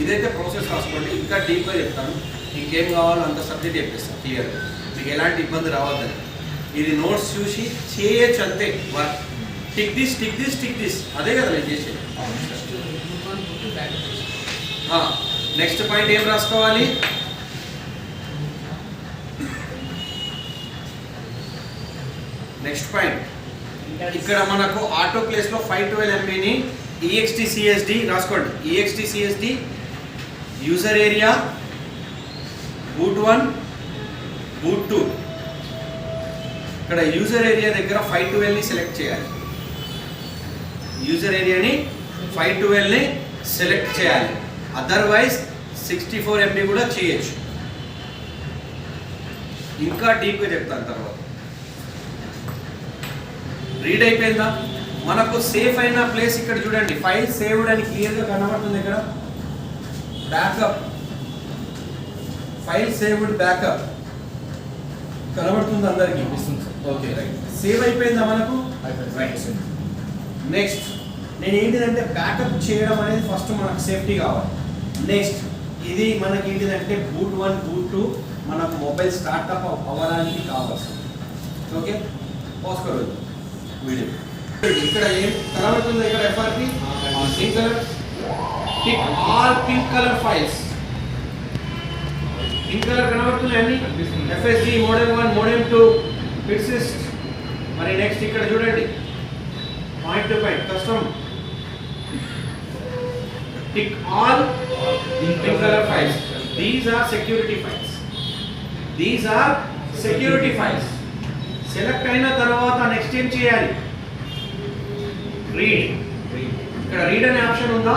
ఇదైతే ప్రాసెస్ రాసుకోండి, ఇంకా డీప్గా చెప్తాను. ఇంకేం కావాలో అంత సబ్జెక్ట్ చెప్పేస్తాను క్లియర్గా, మీకు ఎలాంటి ఇబ్బంది రావద్దని. ఇది నోట్స్ చూసి చేయొచ్చు అంతే. వర్క్ టిక్ దిస్ అదే కదా నేను చేసేది. నెక్స్ట్ పాయింట్ ఏం రాసుకోవాలి? నెక్స్ట్ పాయింట్ ఇక్కడ మనకు ఆటో ప్లేస్లో 512 MBని EXT CSD రాసుకోండి. EXT CSD user area boot 1 boot 2. ఇక్కడ యూజర్ ఏరియా దగ్గర 512ని సెలెక్ట్ చేయాలి. యూజర్ ఏరియాని 512ని సెలెక్ట్ చేయాలి. అదర్వైజ్ 64 MB కూడా చేయొచ్చు. ఇంకా డీప్గా చెప్తాను తర్వాత. రీడ్ అయిపోయిందా? మనకు సేఫ్ అయిన ప్లేస్ ఇక్కడ చూడండి. ఫైల్ సేవ్డ్ అని క్లియర్గా కనబడుతుంది. ఇక్కడ బ్యాకప్, ఫైల్ సేవ్డ్ బ్యాకప్ కనబడుతుంది అందరికీ. Okay, right. సేవ్ అయిపోయిందా మనకు? రైట్. నెక్స్ట్ నేను ఏంటిదంటే బ్యాకప్ చేయడం అనేది ఫస్ట్ మనకు సేఫ్టీ కావాలి. నెక్స్ట్ ఇది మనకి ఏంటిదంటే boot 1 boot 2 మనకు మొబైల్ స్టార్ట్అప్ అవ్వడానికి కావాల్సింది. ఓకే, పాజ్ కరోదు వీడియో. ఇక్కడ ఏం కనబడుతుందో ఇక్కడ FRP pink colour, tick all pink colour files. Pink colour కనబడుతున్నాయి. FSD modem 1 modem 2 PIDSYST. మరి నెక్స్ట్ ఇక్కడ చూడండి, point to point custom. Tick all pink colour files. These are security files. Select అయిన తర్వాత నెక్స్ట్ ఏం చేయాలి? రీడ్. ఇక్కడ read అనే ఆప్షన్ ఉందా?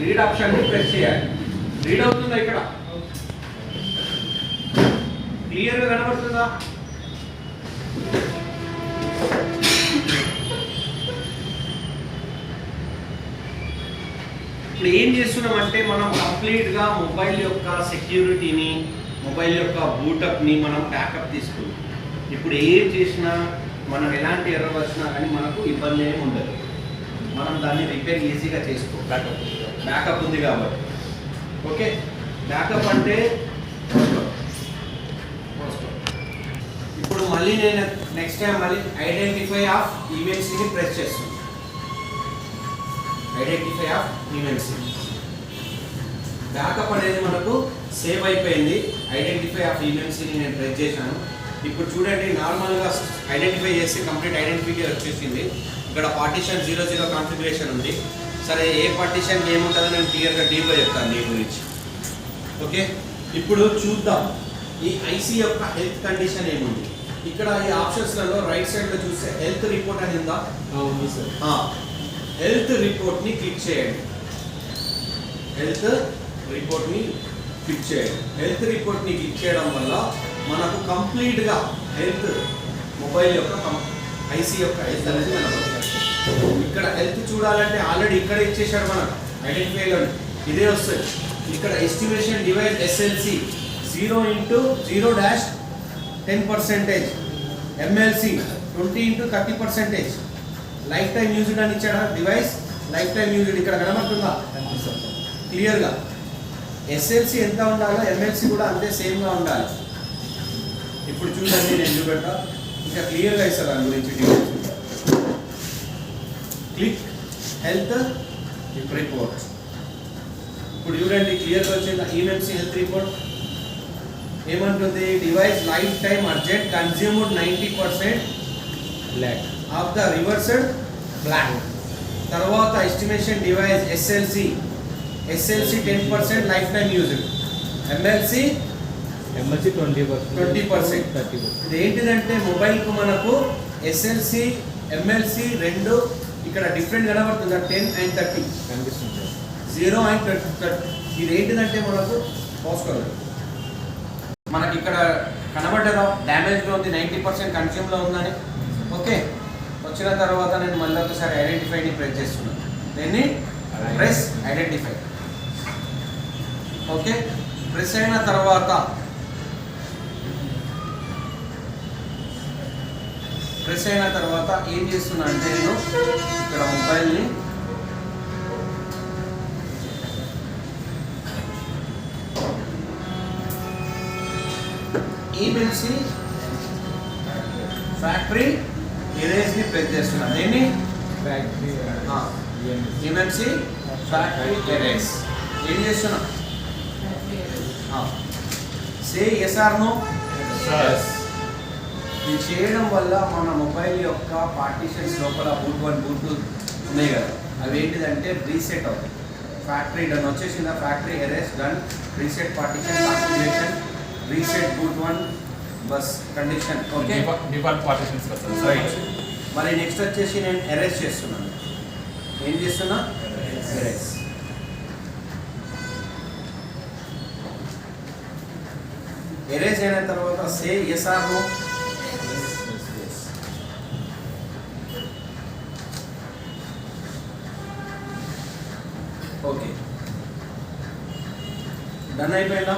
రీడ్ ఆప్షన్ ని ప్రెస్ చేయాలి. రీడ్ అవుతుందా? ఇక్కడ క్లియర్ గా కనబడుతుందా? ఇప్పుడు ఏం చేస్తున్నామంటే మనం కంప్లీట్గా మొబైల్ యొక్క సెక్యూరిటీని, మొబైల్ యొక్క బూటప్ని మనం బ్యాకప్ తీసుకున్నాం. ఇప్పుడు ఏం చేసినా మనం ఎలాంటి ఎర్రర్ వచ్చినా కానీ మనకు ఇబ్బంది ఏమి ఉండదు. మనం దాన్ని రిపేర్ ఈజీగా చేసుకో. బ్యాకప్ ఉంది కాబట్టి. ఓకే, బ్యాకప్ అంటే ఇప్పుడు మళ్ళీ నేను నెక్స్ట్ టైం మళ్ళీ ఐడెంటిఫై ఆఫ్ ఈవెంట్స్ని ప్రెస్ చేస్తాను. ఐడెంటిఫై ఆఫ్ ఈవెంట్స్ బ్యాకప్ అనేది మనకు సేవ్ అయిపోయింది. ఐడెంటిఫై ఆఫ్ ఈవెంట్స్ని నేను ప్రెస్ చేశాను. ఇప్పుడు చూడండి, నార్మల్గా ఐడెంటిఫై చేసి కంప్లీట్ ఐడెంటిఫై వచ్చేసింది. ఇక్కడ పార్టీషన్ 00 కాన్ఫిగరేషన్ ఉంది. సరే, ఏ పార్టీషన్కి ఏముంటుందో నేను క్లియర్గా డీప్గా చెప్తాను దీని గురించి. ఓకే, ఇప్పుడు చూద్దాం ఈ ఐసీ యొక్క హెల్త్ కండిషన్ ఏముంది. ఇక్కడ ఈ ఆప్షన్స్లలో రైట్ సైడ్లో చూస్తే హెల్త్ రిపోర్ట్ అని ఉందా? ఉంది సార్. హెల్త్ రిపోర్ట్ని క్లిక్ చేయండి. హెల్త్ రిపోర్ట్ని క్లిక్ చేయండి. హెల్త్ రిపోర్ట్ని క్లిక్ చేయడం వల్ల మనకు కంప్లీట్గా హెల్త్ మొబైల్ యొక్క ఐసీ యొక్క హెల్త్ అనేది మనకు ఇక్కడ హెల్త్ చూడాలంటే ఆల్రెడీ ఇక్కడ ఇచ్చేసాడు మనకు ఐడెంటిఫైలో. ఇదే వస్తుంది. ఇక్కడ estimation device SLC 0x0-10%, MLC 20x30%, life time used అని ఇచ్చాడా డివైస్. లైఫ్ టైం యూజ్డ్ ఇక్కడ కనబడుతుందా క్లియర్గా. ఎస్ఎల్సి ఎంత ఉండాలో ఎంఎల్సి కూడా అంతే సేమ్గా ఉండాలి. ఇప్పుడు చూడండి, నేను చూపెట్టా ఇంకా క్లియర్గా ఇస్తారు దాని గురించి డీటెయిల్స్. Click health report. ఇప్పుడు చూడండి క్లియర్గా వచ్చింది ఈఎంసీ హెల్త్ రిపోర్ట్. ఏమంటుంది? Device life time urgent consumed 90% block of the reversed block. తర్వాత estimation device SLC 10% life time used, MLC 20%. ఇది ఏంటిదంటే మొబైల్కు మనకు ఎస్ఎల్సి ఎంఎల్సి రెండు ఇక్కడ డిఫరెంట్ కనబడుతుంది. 10 and 30 కనిపిస్తుంది. 0 and 30. ఇది ఏంటిదంటే మనకు పోసుకోలేదు. మనకి ఇక్కడ కనబడ్డదా డ్యామేజ్లో ఉంది, 90% కన్స్యూమ్లో ఉందని. ఓకే, వచ్చిన తర్వాత నేను మళ్ళీ ఒకసారి ఐడెంటిఫైని ప్రెస్ చేస్తున్నాను. దీన్ని ప్రెస్ ఐడెంటిఫై. ఓకే, ప్రెస్ అయిన తర్వాత ఏం చేస్తున్నా అంటే నేను ఇక్కడ మొబైల్ని ఈమెల్సి ఫ్యాక్టరీ ఎరేజ్ని ప్రెస్ చేస్తున్నాను. దీన్ని ఫ్యాక్టరీ ఈమెల్సి ఫ్యాక్టరీ ఎరేజ్ ఏం చేస్తున్నా? Say yes or no. ఇది చేయడం వల్ల మన మొబైల్ యొక్క పార్టీషన్స్ లోపల బూట్ 1 బూట్ 2 ఉన్నాయి కదా, అవి ఏంటిదంటే రీసెట్ అవుతాయి. ఫ్యాక్టరీ డన్ వచ్చేసిందా? Factory erase done, reset partition configuration, reset boot 1 bus condition. Okay, default partitions కదా. రైట్. మరి నెక్స్ట్ వచ్చేసి నేను ఎరేజ్ చేస్తున్నాను. ఏం చేస్తున్నా? ఎరేజ్. ఎరేజ్ అయిన తర్వాత say yes or no. Okay, done అయిపోయిందా?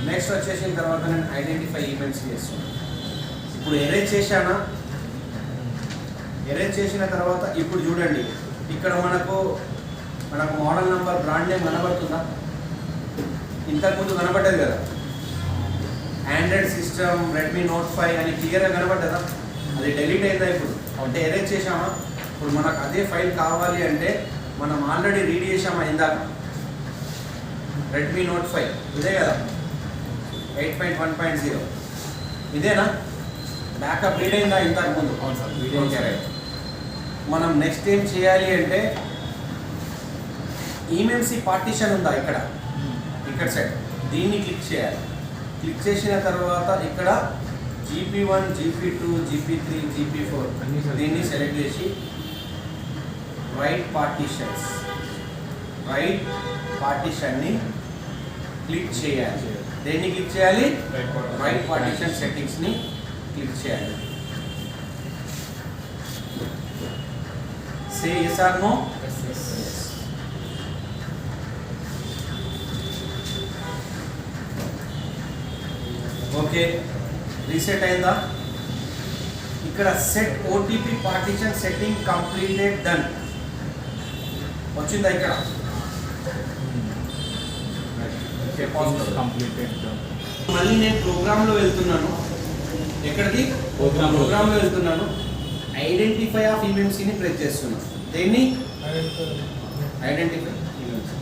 నెక్స్ట్ వచ్చేసిన తర్వాత నేను ఐడెంటిఫై ఈవెంట్స్ చేస్తున్నాను. ఇప్పుడు ఎరేజ్ చేశానా? ఎరేజ్ చేసిన తర్వాత ఇప్పుడు చూడండి, ఇక్కడ మనకు మోడల్ నెంబర్ బ్రాండ్ నేమ్ కనబడుతుందా? ఇంతకుముందు కనబడ్డది కదా, ఆండ్రాయిడ్ సిస్టమ్ రెడ్మీ నోట్ 5 అని క్లియర్గా కనబడ్డదా? అది డిలీట్ అయిందా? ఇప్పుడు అంటే ఎరేజ్ చేసామా? ఇప్పుడు మనకు అదే ఫైల్ కావాలి అంటే మనం ఆల్రెడీ రీడ్ చేసామా ఇందాక? రెడ్మీ నోట్ 5 ఇదే కదా, 8.1.0 ఇదేనా? బ్యాకప్ రీడ్ అయిందా ఇంతకు ముందు? అవును సార్. Okay, right. మనం నెక్స్ట్ ఏం చేయాలి అంటే ఈఎంసీ పార్టీషన్ ఉందా ఇక్కడ సైడ్, దీన్ని క్లిక్ చేయాలి. క్లిక్ చేసిన తర్వాత ఇక్కడ GP1, GP2, GP3, GP4 దీన్ని సెలెక్ట్ చేసి రైట్ పార్టీషన్ని క్లిక్ చేయాలి. దేన్ని క్లిక్ చేయాలి? రైట్ పార్టీషన్ సెట్టింగ్స్ని క్లిక్ చేయాలి. సే yes or no. Okay, reset అయిందా? ఇక్కడ set OTP partition setting completed done వచ్చిందా ఇక్కడ? కంప్లీటెడ్. మళ్ళీ నేను ప్రోగ్రామ్లో వెళ్తున్నాను. ఎక్కడికి? ప్రోగ్రామ్లో వెళ్తున్నాను. ఐడెంటిఫై ఆఫ్ ఈఎంసీని ప్రెస్ చేస్తున్నాను. దేన్ని? Identify EMC.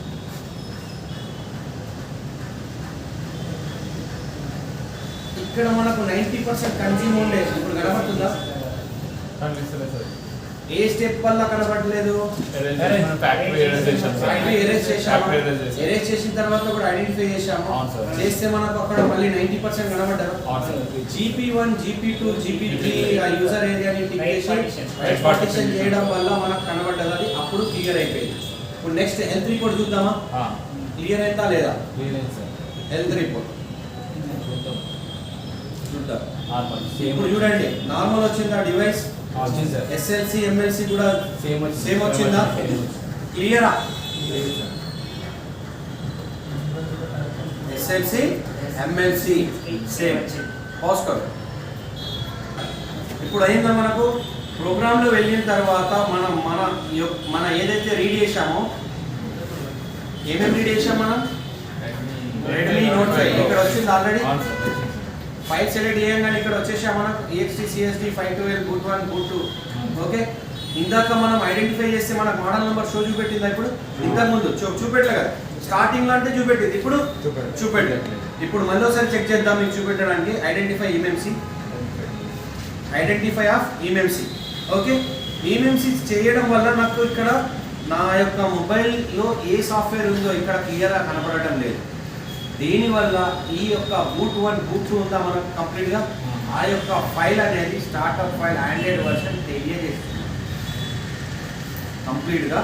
ఇక్కడ మనకు 90% కన్జ్యూమ్ ఉండే ఇప్పుడు కనబడుతుందా? ఏ స్టెప్ వల్ల కనబడలేదు? ఫ్యాక్టరీ ఎరేజ్ చేశాం సార్. ఫ్యాక్టరీ ఎరేజ్ చేశాము. ఫ్యాక్టరీ ఎరేజ్ చేశాం. ఎరేజ్ చేసిన తర్వాత కూడా ఐడెంటిఫై చేశాము. అవును సార్. చేస్తే మనకు అక్కడ మళ్ళీ 90% కనబడ్డారు. అవును సార్. GP1, GP2, GP3 ఆ యూజర్ ఏరియాని టిక్ చేసి రైట్ పార్టిషన్ చేయడం వల్ల మనకు కనబడ్డది. అది అప్పుడు క్లియర్ అయిపోయింది. ఇప్పుడు నెక్స్ట్ హెల్త్ రిపోర్ట్ చూద్దామా? క్లియర్ అయిందా లేదా? హెల్త్ రిపోర్ట్ చూద్దాం. ఇప్పుడు చూడండి నార్మల్ వచ్చిందా డివైస్? SLC MLC కూడా సేమ్ వచ్చిందా? క్లియరా? SLC MLC same. పాజ్ కర్. ఇప్పుడు అయిందా మనకు? ప్రోగ్రాంలో వెళ్ళిన తర్వాత మన ఏదైతే రీడ్ చేశామో ఏమేమి రీడ్ చేసాం మనం? రెడ్మీ నోట్ 5 ఇక్కడ వచ్చింది ఆల్రెడీ. ఫైల్ సెలెక్ట్ చేయగానే ఇక్కడ వచ్చేసా మనకు EXT CSD 512 boot 1 boot 2. Okay, ఇందాక మనం ఐడెంటిఫై చేస్తే మనకు మోడల్ నెంబర్ షో చూపెట్టిందా? ఇప్పుడు ఇంతకు ముందు చూపెట్టలే కదా, స్టార్టింగ్ లో అంటే చూపెట్టింది, ఇప్పుడు చూపెట్టలేదు. ఇప్పుడు మళ్ళీ ఒకసారి చెక్ చేద్దాం మీకు చూపెట్టడానికి. Identify EMC, identify of EMC. Okay, EMC చేయడం వల్ల నాకు ఇక్కడ నా యొక్క మొబైల్లో ఏ సాఫ్ట్వేర్ ఉందో ఇక్కడ క్లియర్గా కనపడటం లేదు. దీనివల్ల ఈ యొక్క బూట్ 1 బూట్ 2 ఉందా మనకు కంప్లీట్గా, ఆ యొక్క ఫైల్ అనేది స్టార్ట్అప్ ఫైల్ ఆండ్రాయిడ్ వర్షన్ తెలియజేస్తుంది. కంప్లీట్గా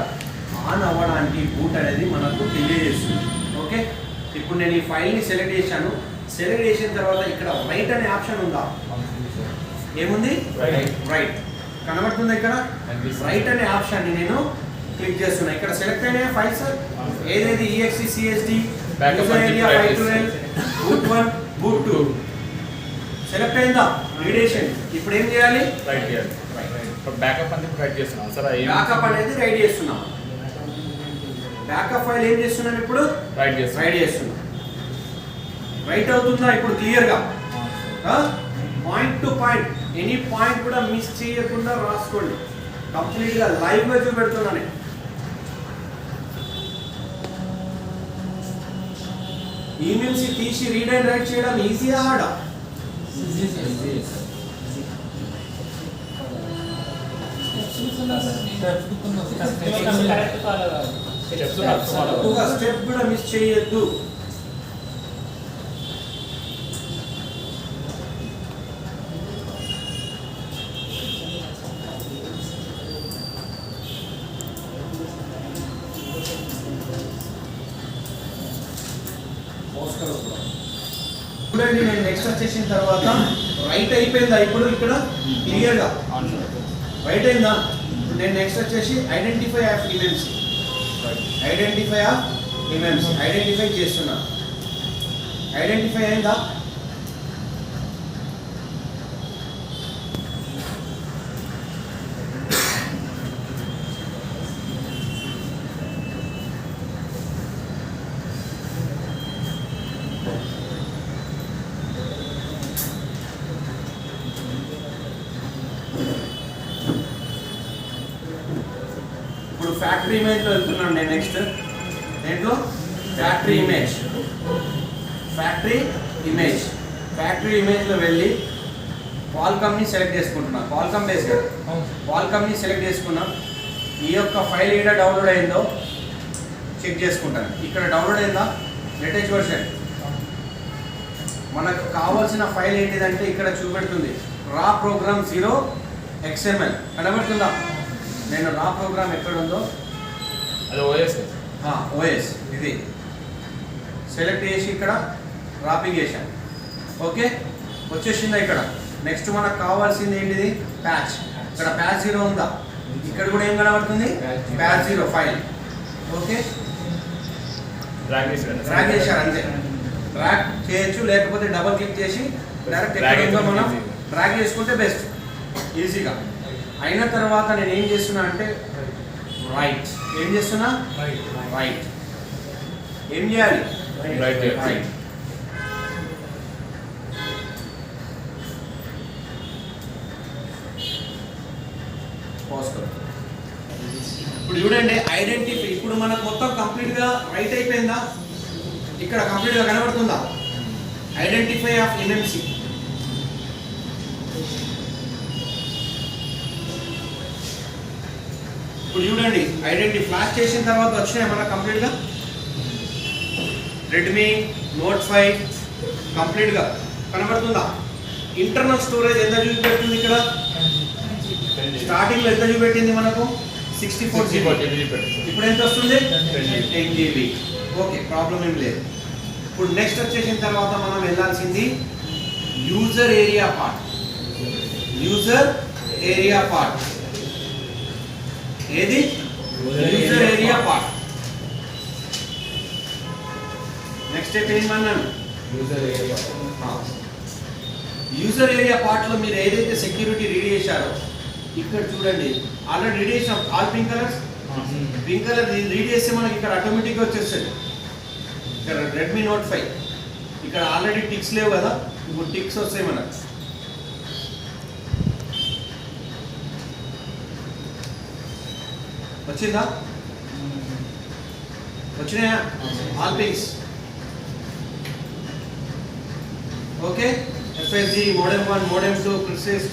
ఆన్ అవ్వడానికి బూట్ అనేది మనకు తెలియజేస్తుంది. ఓకే, ఇప్పుడు నేను ఈ ఫైల్ని సెలెక్ట్ చేశాను. సెలెక్ట్ చేసిన తర్వాత ఇక్కడ రైట్ అనే ఆప్షన్ ఉందా? ఏముంది? రైట్ కనబడుతుంది ఇక్కడ. రైట్ అనే ఆప్షన్ని నేను క్లిక్ చేస్తున్నా. ఇక్కడ సెలెక్ట్ అయిన ఫైల్స్ ఏదైతే EXT CSD user area 512 boot 1 boot 2 select అయిందా? రీడేషన్. ఇప్పుడు ఏం చేయాలి? రైట్ చేయాలి. బ్యాకప్ అనేది రైట్ చేస్తున్నాం సార్. బ్యాకప్ అనేది రైట్ చేస్తున్నాం. బ్యాకప్ ఫైల్ ఏం చేస్తున్నాం ఇప్పుడు? రైట్ చేస్తున్నాం. రైట్ అవుతుందా ఇప్పుడు క్లియర్గా? Point to point any point కూడా మిస్ చేయకుండా రాసుకోండి. కంప్లీట్గా లైవ్గా చూపెడుతున్నాను. ఈమెయిల్స్ తీసి రీడ్ అండ్ రైట్ చేయడం ఈజీగా హార్డా? స్టెప్ కూడా మిస్ చేయొద్దు. చూడండి, నేను నెక్స్ట్ వచ్చేసిన తర్వాత రైట్ అయిపోయిందా ఇప్పుడు ఇక్కడ క్లియర్గా? రైట్ అయిందా? నేను నెక్స్ట్ వచ్చేసి identify of EMC, identify of EMC identify చేస్తున్నా. ఐడెంటిఫై అయిందా? ఇప్పుడు ఫ్యాక్టరీ ఇమేజ్లో వెళ్తున్నాను నేను. నెక్స్ట్ దేంట్లో? ఫ్యాక్టరీ ఇమేజ్లో వెళ్ళి క్వాల్కమ్ని సెలెక్ట్ చేసుకుంటున్నా. క్వాల్కమ్ బేస్ కదా, క్వాల్కమ్ని సెలెక్ట్ చేసుకున్నా. ఈ యొక్క ఫైల్ ఏడా డౌన్లోడ్ అయిందో చెక్ చేసుకుంటాను. ఇక్కడ డౌన్లోడ్ అయిందా? Latest version. మనకు కావాల్సిన ఫైల్ ఏంటిదంటే ఇక్కడ చూపెడుతుంది రా ప్రోగ్రామ్ 0 XML కనబడుతుందా? నేను రా ప్రోగ్రామ్ ఎక్కడ ఉందో అది OS ఇది సెలెక్ట్ చేసి ఇక్కడ రాపింగ్ చేశాను. ఓకే, వచ్చేసిందా ఇక్కడ. నెక్స్ట్ మనకు కావాల్సింది ఏంటిది? ప్యాచ్. ఇక్కడ ప్యాచ్ 0 ఉందా? ఇక్కడ కూడా ఏం కనబడుతుంది? Patch 0 file. ఓకే, డ్రాగ్ చేశారు అంతే. డ్రాగ్ చేయొచ్చు, లేకపోతే డబల్ క్లిక్ చేసి డైరెక్ట్ ఎక్కడ ఉందో మనం డ్రాగ్ చేసుకుంటే బెస్ట్. ఈజీగా. అయిన తర్వాత నేను ఏం చేస్తున్నా అంటే రైట్. ఏం చేస్తున్నా? రైట్. ఏం చేయాలి? రైట్. రైట్. ఇప్పుడు చూడండి ఐడెంటిఫై. ఇప్పుడు మనకు మొత్తం కంప్లీట్గా రైట్ అయిపోయిందా? ఇక్కడ కంప్లీట్గా కనబడుతుందా? Identify of MMC. ఇప్పుడు చూడండి ఫ్లాష్ చేసిన తర్వాత వచ్చినాయి మనకు కంప్లీట్గా. రెడ్మీ నోట్ 5 కంప్లీట్గా కనబడుతుందా? ఇంటర్నల్ స్టోరేజ్ ఎంత చూపెడుతుంది ఇక్కడ? స్టార్టింగ్లో ఎంత చూపెట్టింది మనకు? 64 GB. ఇప్పుడు ఎంత వస్తుంది? 10 GB. ఓకే, ప్రాబ్లం ఏం లేదు. ఇప్పుడు నెక్స్ట్ వచ్చేసిన తర్వాత మనం వెళ్ళాల్సింది యూజర్ ఏరియా పార్ట్. ఏది? User area part. Next step ఏమన్నాను? యూజర్ ఏరియా పార్ట్లో మీరు ఏదైతే సెక్యూరిటీ రీడ్ చేశారో ఇక్కడ చూడండి ఆల్రెడీ రీడ్ చేసాం. ఆల్ పింక్ కలర్ రీడ్ చేస్తే మనకి ఇక్కడ ఆటోమేటిక్గా వచ్చేస్తుంది. ఇక్కడ రెడ్మీ నోట్ 5 ఇక్కడ ఆల్రెడీ టిక్స్ లేవు కదా, ఇప్పుడు టిక్స్ వస్తాయి మనకు. వచ్చిందా? వచ్చినాయా? All pinks. Okay, FSG, modem 1, modem 2, persist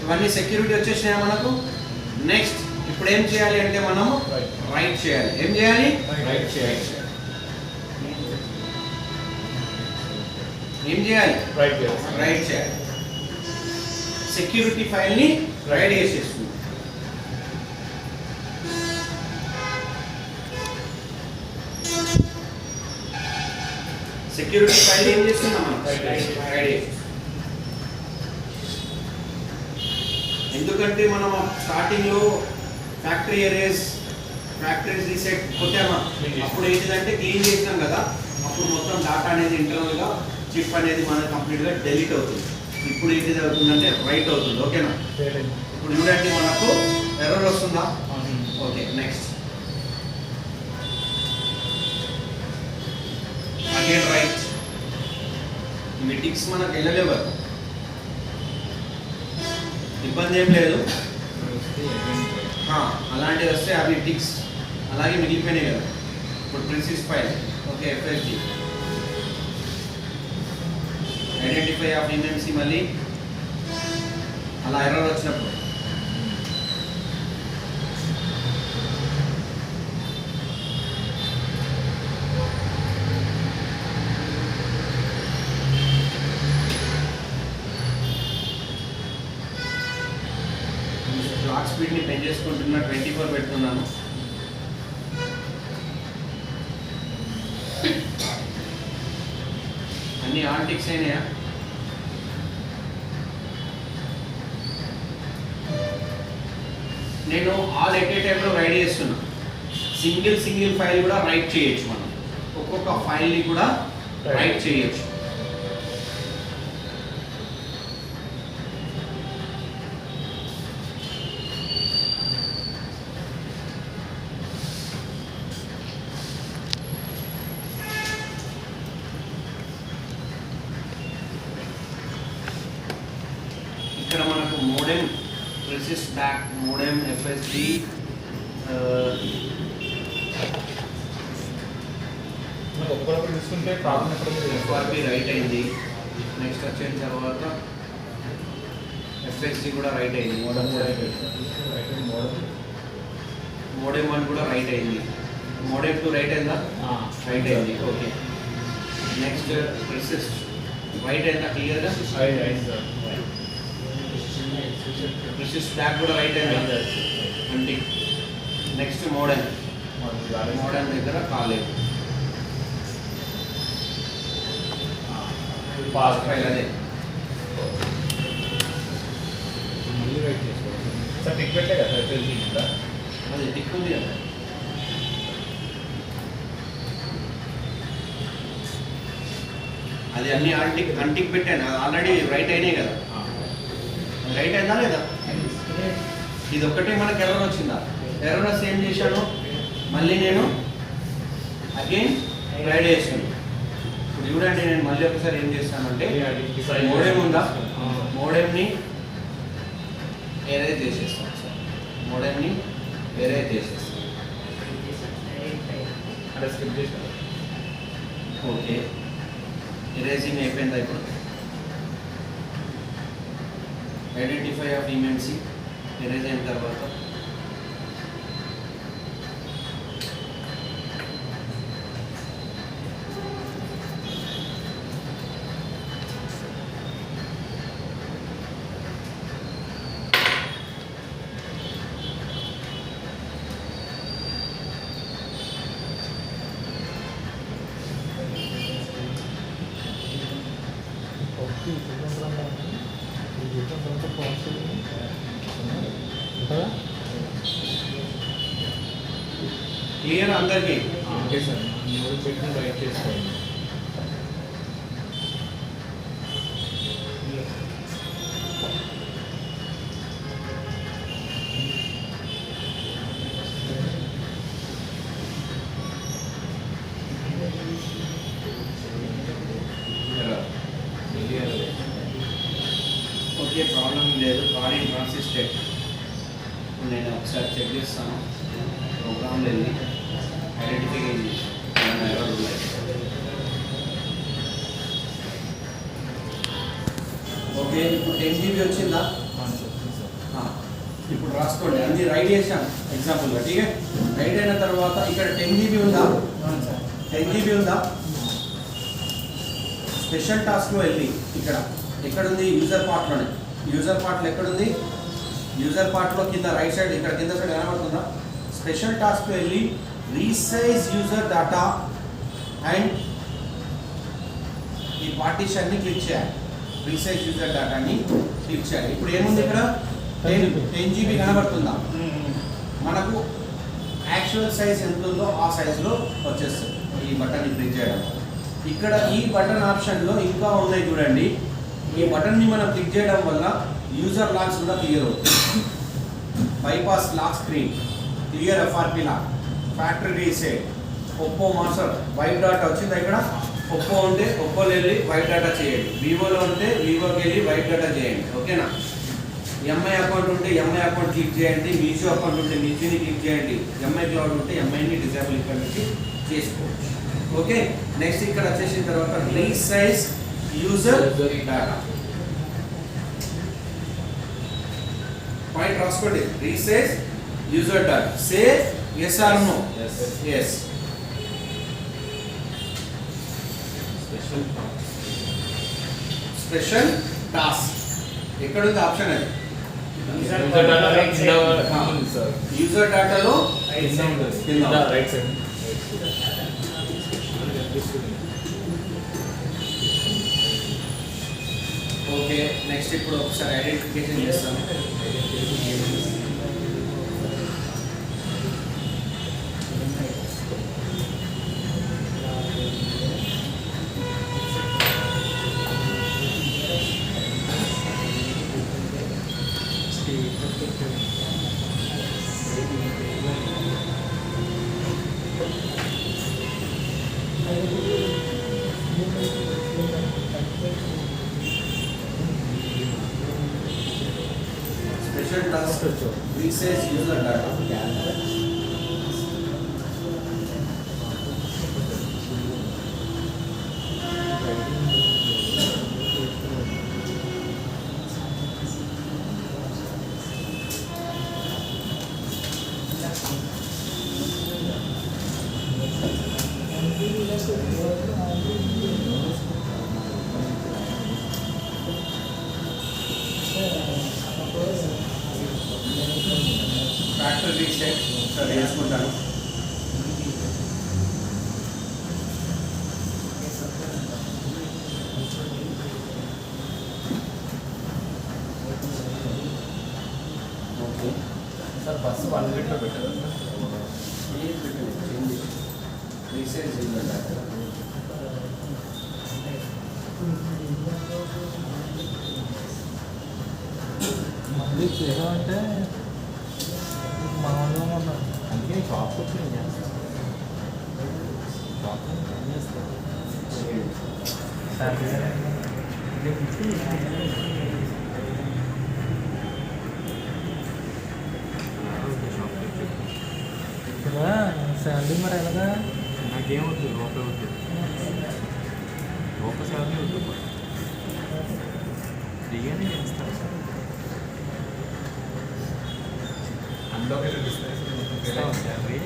ఇవన్నీ సెక్యూరిటీ వచ్చేసినాయా మనకు. నెక్స్ట్ ఇప్పుడు ఏం చేయాలి అంటే మనము రైట్ చేయాలి. ఏం చేయాలి? రైట్ చేయాలి. ఏం చేయాలి? రైట్ చేయాలి. సెక్యూరిటీ ఫైల్ని రైట్ చేసేస్తుంది. సెక్యూరిటీ ఫైల్ ఏం చేస్తున్నాం మనం? రైట్. ఎందుకంటే మనం స్టార్టింగ్లో ఫ్యాక్టరీస్ రీసెట్ కొట్టామా, అప్పుడు ఏంటిదంటే క్లీన్ చేసినాం కదా, అప్పుడు మొత్తం డేటా అనేది ఇంటర్నల్గా చిప్ అనేది మనకు కంప్లీట్గా డెలీట్ అవుతుంది. ఇప్పుడు ఏంటిది అవుతుందంటే రైట్ అవుతుంది. ఓకేనా? ఇప్పుడు చూడండి మనకు ఎర్రర్ వస్తుందా? Okay, next again right. ఇవి టిక్స్ మనకు వెళ్ళలేవు కదా, ఇబ్బంది ఏం లేదు. అలాంటివి వస్తే అవి టిక్స్ అలాగే మిగిలిపోయినాయి కదా. ఇప్పుడు persist file. Okay, FSG identify of MMC. మళ్ళీ అలా ఎర్రర్ వచ్చినప్పుడు క్లాక్ స్పీడ్ని పెంచేసుకుంటున్నా, 24 పెడుతున్నాను. అన్ని ఆన్ టిక్స్ అయినాయా? నేను ఆల్ ఎట్ ఏ టైంలో రైట్ చేస్తున్నా. సింగిల్ ఫైల్ కూడా రైట్ చేయొచ్చు మనం. ఒక్కొక్క ఫైల్ని కూడా రైట్ చేయొచ్చు. ఇక్కడ మనకు మోడెమ్, ప్రిసిస్ బ్యాక్, మోడెమ్, ఎఫ్ఎస్జి, ఒక్కొక్కరు తీసుకుంటే ప్రాబ్లం ఎఫ్ఆర్బి రైట్ అయింది. నెక్స్ట్ వచ్చిన తర్వాత ఎఫ్ఎస్జి కూడా రైట్ అయింది. మోడెమ్ 1 కూడా రైట్ అయింది. మోడెమ్ 2 రైట్ అయిందా? రైట్ అయింది. ఓకే, నెక్స్ట్ ప్రిసిస్ రైట్ అయిందా క్లియర్గా? ప్రిసిస్ బ్యాక్ కూడా రైట్ అయిందా? అంటే నెక్స్ట్ మోడెమ్ దగ్గర కాలేదు. పాస్ ఫైల్ అదే మళ్ళీ రైట్ చేసుకోవాలి సార్. టిక్ పెట్టే కదా సార్, తెలిసిందా? అదే టిక్ ఉంది కదా. అది అన్ని అన్టిక్ పెట్టాను, ఆల్రెడీ రైట్ అయినాయి కదా. రైట్ అయిందా లేదా? ఇది ఒక్కటే మనకు ఎర్రర్ వచ్చిందా? ఎర్రర్ వస్తే ఏం చేశాను, మళ్ళీ నేను అగైన్ రైడ్ చేశాను. ఇప్పుడు చూడండి, నేను మళ్ళీ ఒకసారి ఏం చేస్తానంటే మోడెం ఉందా, మోడెంని ఎరేజ్ చేసేస్తాను సార్. మోడెంని ఎరేజ్ చేసేస్తాను. అంటే స్కిప్ చేశాను. ఓకే, ఎరేజింగ్ అయిపోయిందా? ఇప్పుడు ఐడెంటిఫై ఆఫ్ ఈమెంట్సీ ఎరేజ్ అయిన తర్వాత క్లియర్ అందరికీ? ఓకే సార్, మూడు పెట్టి రైట్ చేసుకోండి. ఓకే, ప్రాబ్లం లేదు. బాడీ ట్రాన్సిస్టెడ్. నేను ఒకసారి చెక్ చేస్తాను. ప్రోగ్రామ్లో వెళ్ళి ఐడెంటిఫై చేసి ఏమైనా ఎర్రర్ ఉన్నాయి. ఓకే, ఇప్పుడు 10 GB వచ్చిందా? ఇప్పుడు రాసుకోండి. అన్ని రైట్ చేశాను ఎగ్జాంపుల్గా. ఠీకే, రైట్ అయిన తర్వాత ఇక్కడ 10 GB ఉందా? 10 GB ఉందా? స్పెషల్ టాస్క్లో వెళ్ళి ఇక్కడ ఎక్కడుంది? యూజర్ పార్ట్లోనే. యూజర్ పార్ట్లో ఎక్కడుంది? యూజర్ పార్ట్లో కింద రైట్ సైడ్, ఇక్కడ కింద సైడ్ కనబడుతుందా? స్పెషల్ టాస్క్లో వెళ్ళి రీసైజ్ యూజర్ డేటా అండ్ ఈ పార్టీషన్ని క్లిక్ చేయాలి. రీసైజ్ యూజర్ డేటాని క్లిక్ చేయాలి. ఇప్పుడు ఏముంది ఇక్కడ? 10 GB కనబడుతుందా? మనకు యాక్చువల్ సైజ్ ఎంత ఉందో ఆ సైజులో వచ్చేస్తుంది ఈ బటన్ని క్లిక్ చేయడం. ఇక్కడ ఈ బటన్ ఆప్షన్లో ఇంకా ఉన్నాయి చూడండి. ఈ బటన్ని మనం క్లిక్ చేయడం వల్ల యూజర్ లాక్స్ కూడా క్లియర్ అవుతుంది. Bypass lock screen, clear FRP lock, factory reset, Oppo master wipe data వచ్చిందా? ఇక్కడ ఒప్పో ఉంటే ఒప్పోలో వెళ్ళి వైట్ డాటా చేయండి. వివోలో ఉంటే వివోకి వెళ్ళి వైట్ డాటా చేయండి. ఓకేనా? ఎంఐ అకౌంట్ ఉంటే ఎంఐ అకౌంట్ క్లిక్ చేయండి. మీషో అకౌంట్ ఉంటే మీషోని క్లిక్ చేయండి. ఎంఐ క్లౌడ్ ఉంటే ఎంఐని డిజేబుల్ ఇక్కడ నుంచి చేసుకోవచ్చు. ఓకే, నెక్స్ట్ ఇక్కడ వచ్చేసిన తర్వాత రీసైజ్ యూజర్ డేటా పాయింట్ రాసుకోండి. Resize user data. Say yes or no? Yes. Special task ఎక్కడుంది ఆప్షన్? అది యూజర్ డేటాలో కింద రైట్ సైడ్. ఓకే, నెక్స్ట్ ఇప్పుడు ఒకసారి ఐడెంటిఫికేషన్ చేస్తాను. Special task resets user data. Factory reset ఒకసారి చేసుకుంటాను. ఓకే సార్, బస్సు 1 minute పెట్టారు. Reset user data. ఇది చేసామంటే మామూలుగా ఉన్నాను. అందుకే షాప్కి వచ్చి నేను చేస్తాను. షాప్లో ఏం చేస్తాను? ఇక్కడ శాలరీ మరి ఎలాగా? నాకేమవుతుంది రూపాయి అవుతుంది రూపాయి శాలరీ అవుతుంది ఫ్రీగానే చేస్తాను సార్. అందులో శాలరీ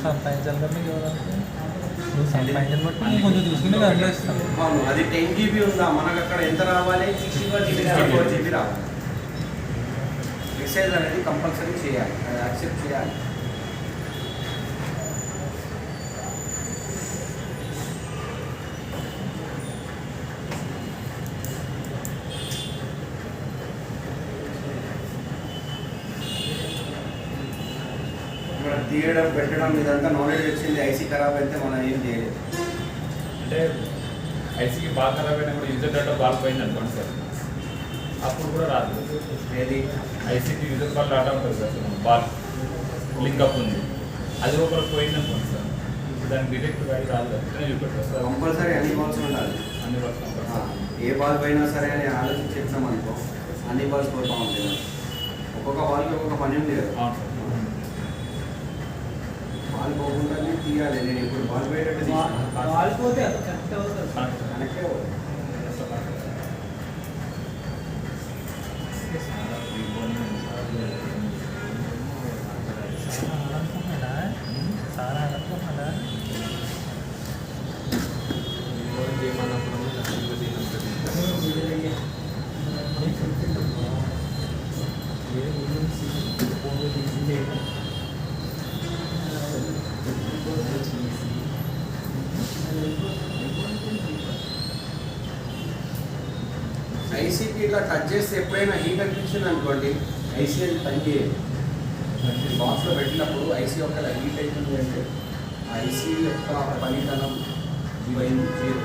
సంపాదించాలి కదా మీకు ఇవ్వాలంటే నువ్వు సంపాదించిన బట్టి నేను కొంచెం తీసుకుని అందులో ఇస్తాను. అవును, అది 10 GB ఉందా, మనకు అక్కడ ఎంత రావాలి? 64 GB రావాలి. మెసేజ్ అనేది కంపల్సరీ చేయాలి, అది యాక్సెప్ట్ చేయాలి. ఇక్కడ తీయడం పెట్టడం ఇదంతా నాలెడ్జ్ వచ్చింది. ఐసీ ఖరాబ్ అయితే మనం ఏం చేయలేదు. అంటే ఐసీకి బాగా ఖరాబ్ అయినా కూడా యూజర్ డేటా బాగా పోయింది అనుకోండి సార్, అప్పుడు కూడా రాదు. ఏది ఐసీకి యూజర్ బాల్ డేటా ఉంటుంది సార్, బాల్ లింకప్ ఉంది, అది ఒకరు పోయింది అనుకోండి సార్, దానికి డిటెక్ట్ వాడి రాదు కదా చూపెట్టారు సార్. కంపల్సరీ అన్ని బాల్స్ ఉండాలి. అన్ని వర్క్ ఏ బాల్ పోయినా సరే అని ఆలోచించేస్తాం అనుకో, అన్ని బాల్స్ పోతా ఉంటాయి. ఒక్కొక్క బాల్కి ఒక్కొక్క పని ఉంది కదా. అవును సార్. బాల్ పోకుండానే తీయాలి. నేను ఇప్పుడు బాల్ పోయేటట్టు వాలిపోతే అది కరెక్ట్ అవుతుంది. కనెక్టే అవ్వదు. ఆడనుకుంటున్నాడా? సార్ ఆడనుకుంటున్నాడా? ఐసీకి ఇట్లా టచ్ చేస్తే ఎప్పుడైనా హీట్ అనిపించింది అనుకోండి, ఐసీ అది పని చేయదు. బాక్స్లో పెట్టినప్పుడు ఐసీ ఒకవేళ హీట్ అవుతుంది అంటే ఆ ఐసీ యొక్క పనితనం పోయింది, జీరో.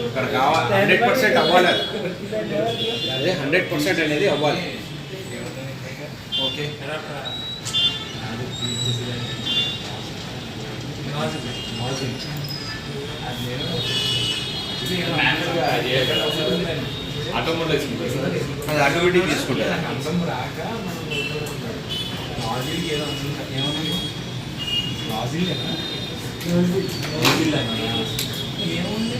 ఇక్కడ కావాలి 100% అవ్వాలి. అదే 100% అనేది అవ్వాలి. ఓకే, ఆటోమోటైజ్ అది ఆటోమేటిక్ తీసుకుంటారు. అర్థం రాక నాజిల్కి ఏదో ఏమన్నా నాజిల్ ఏముంది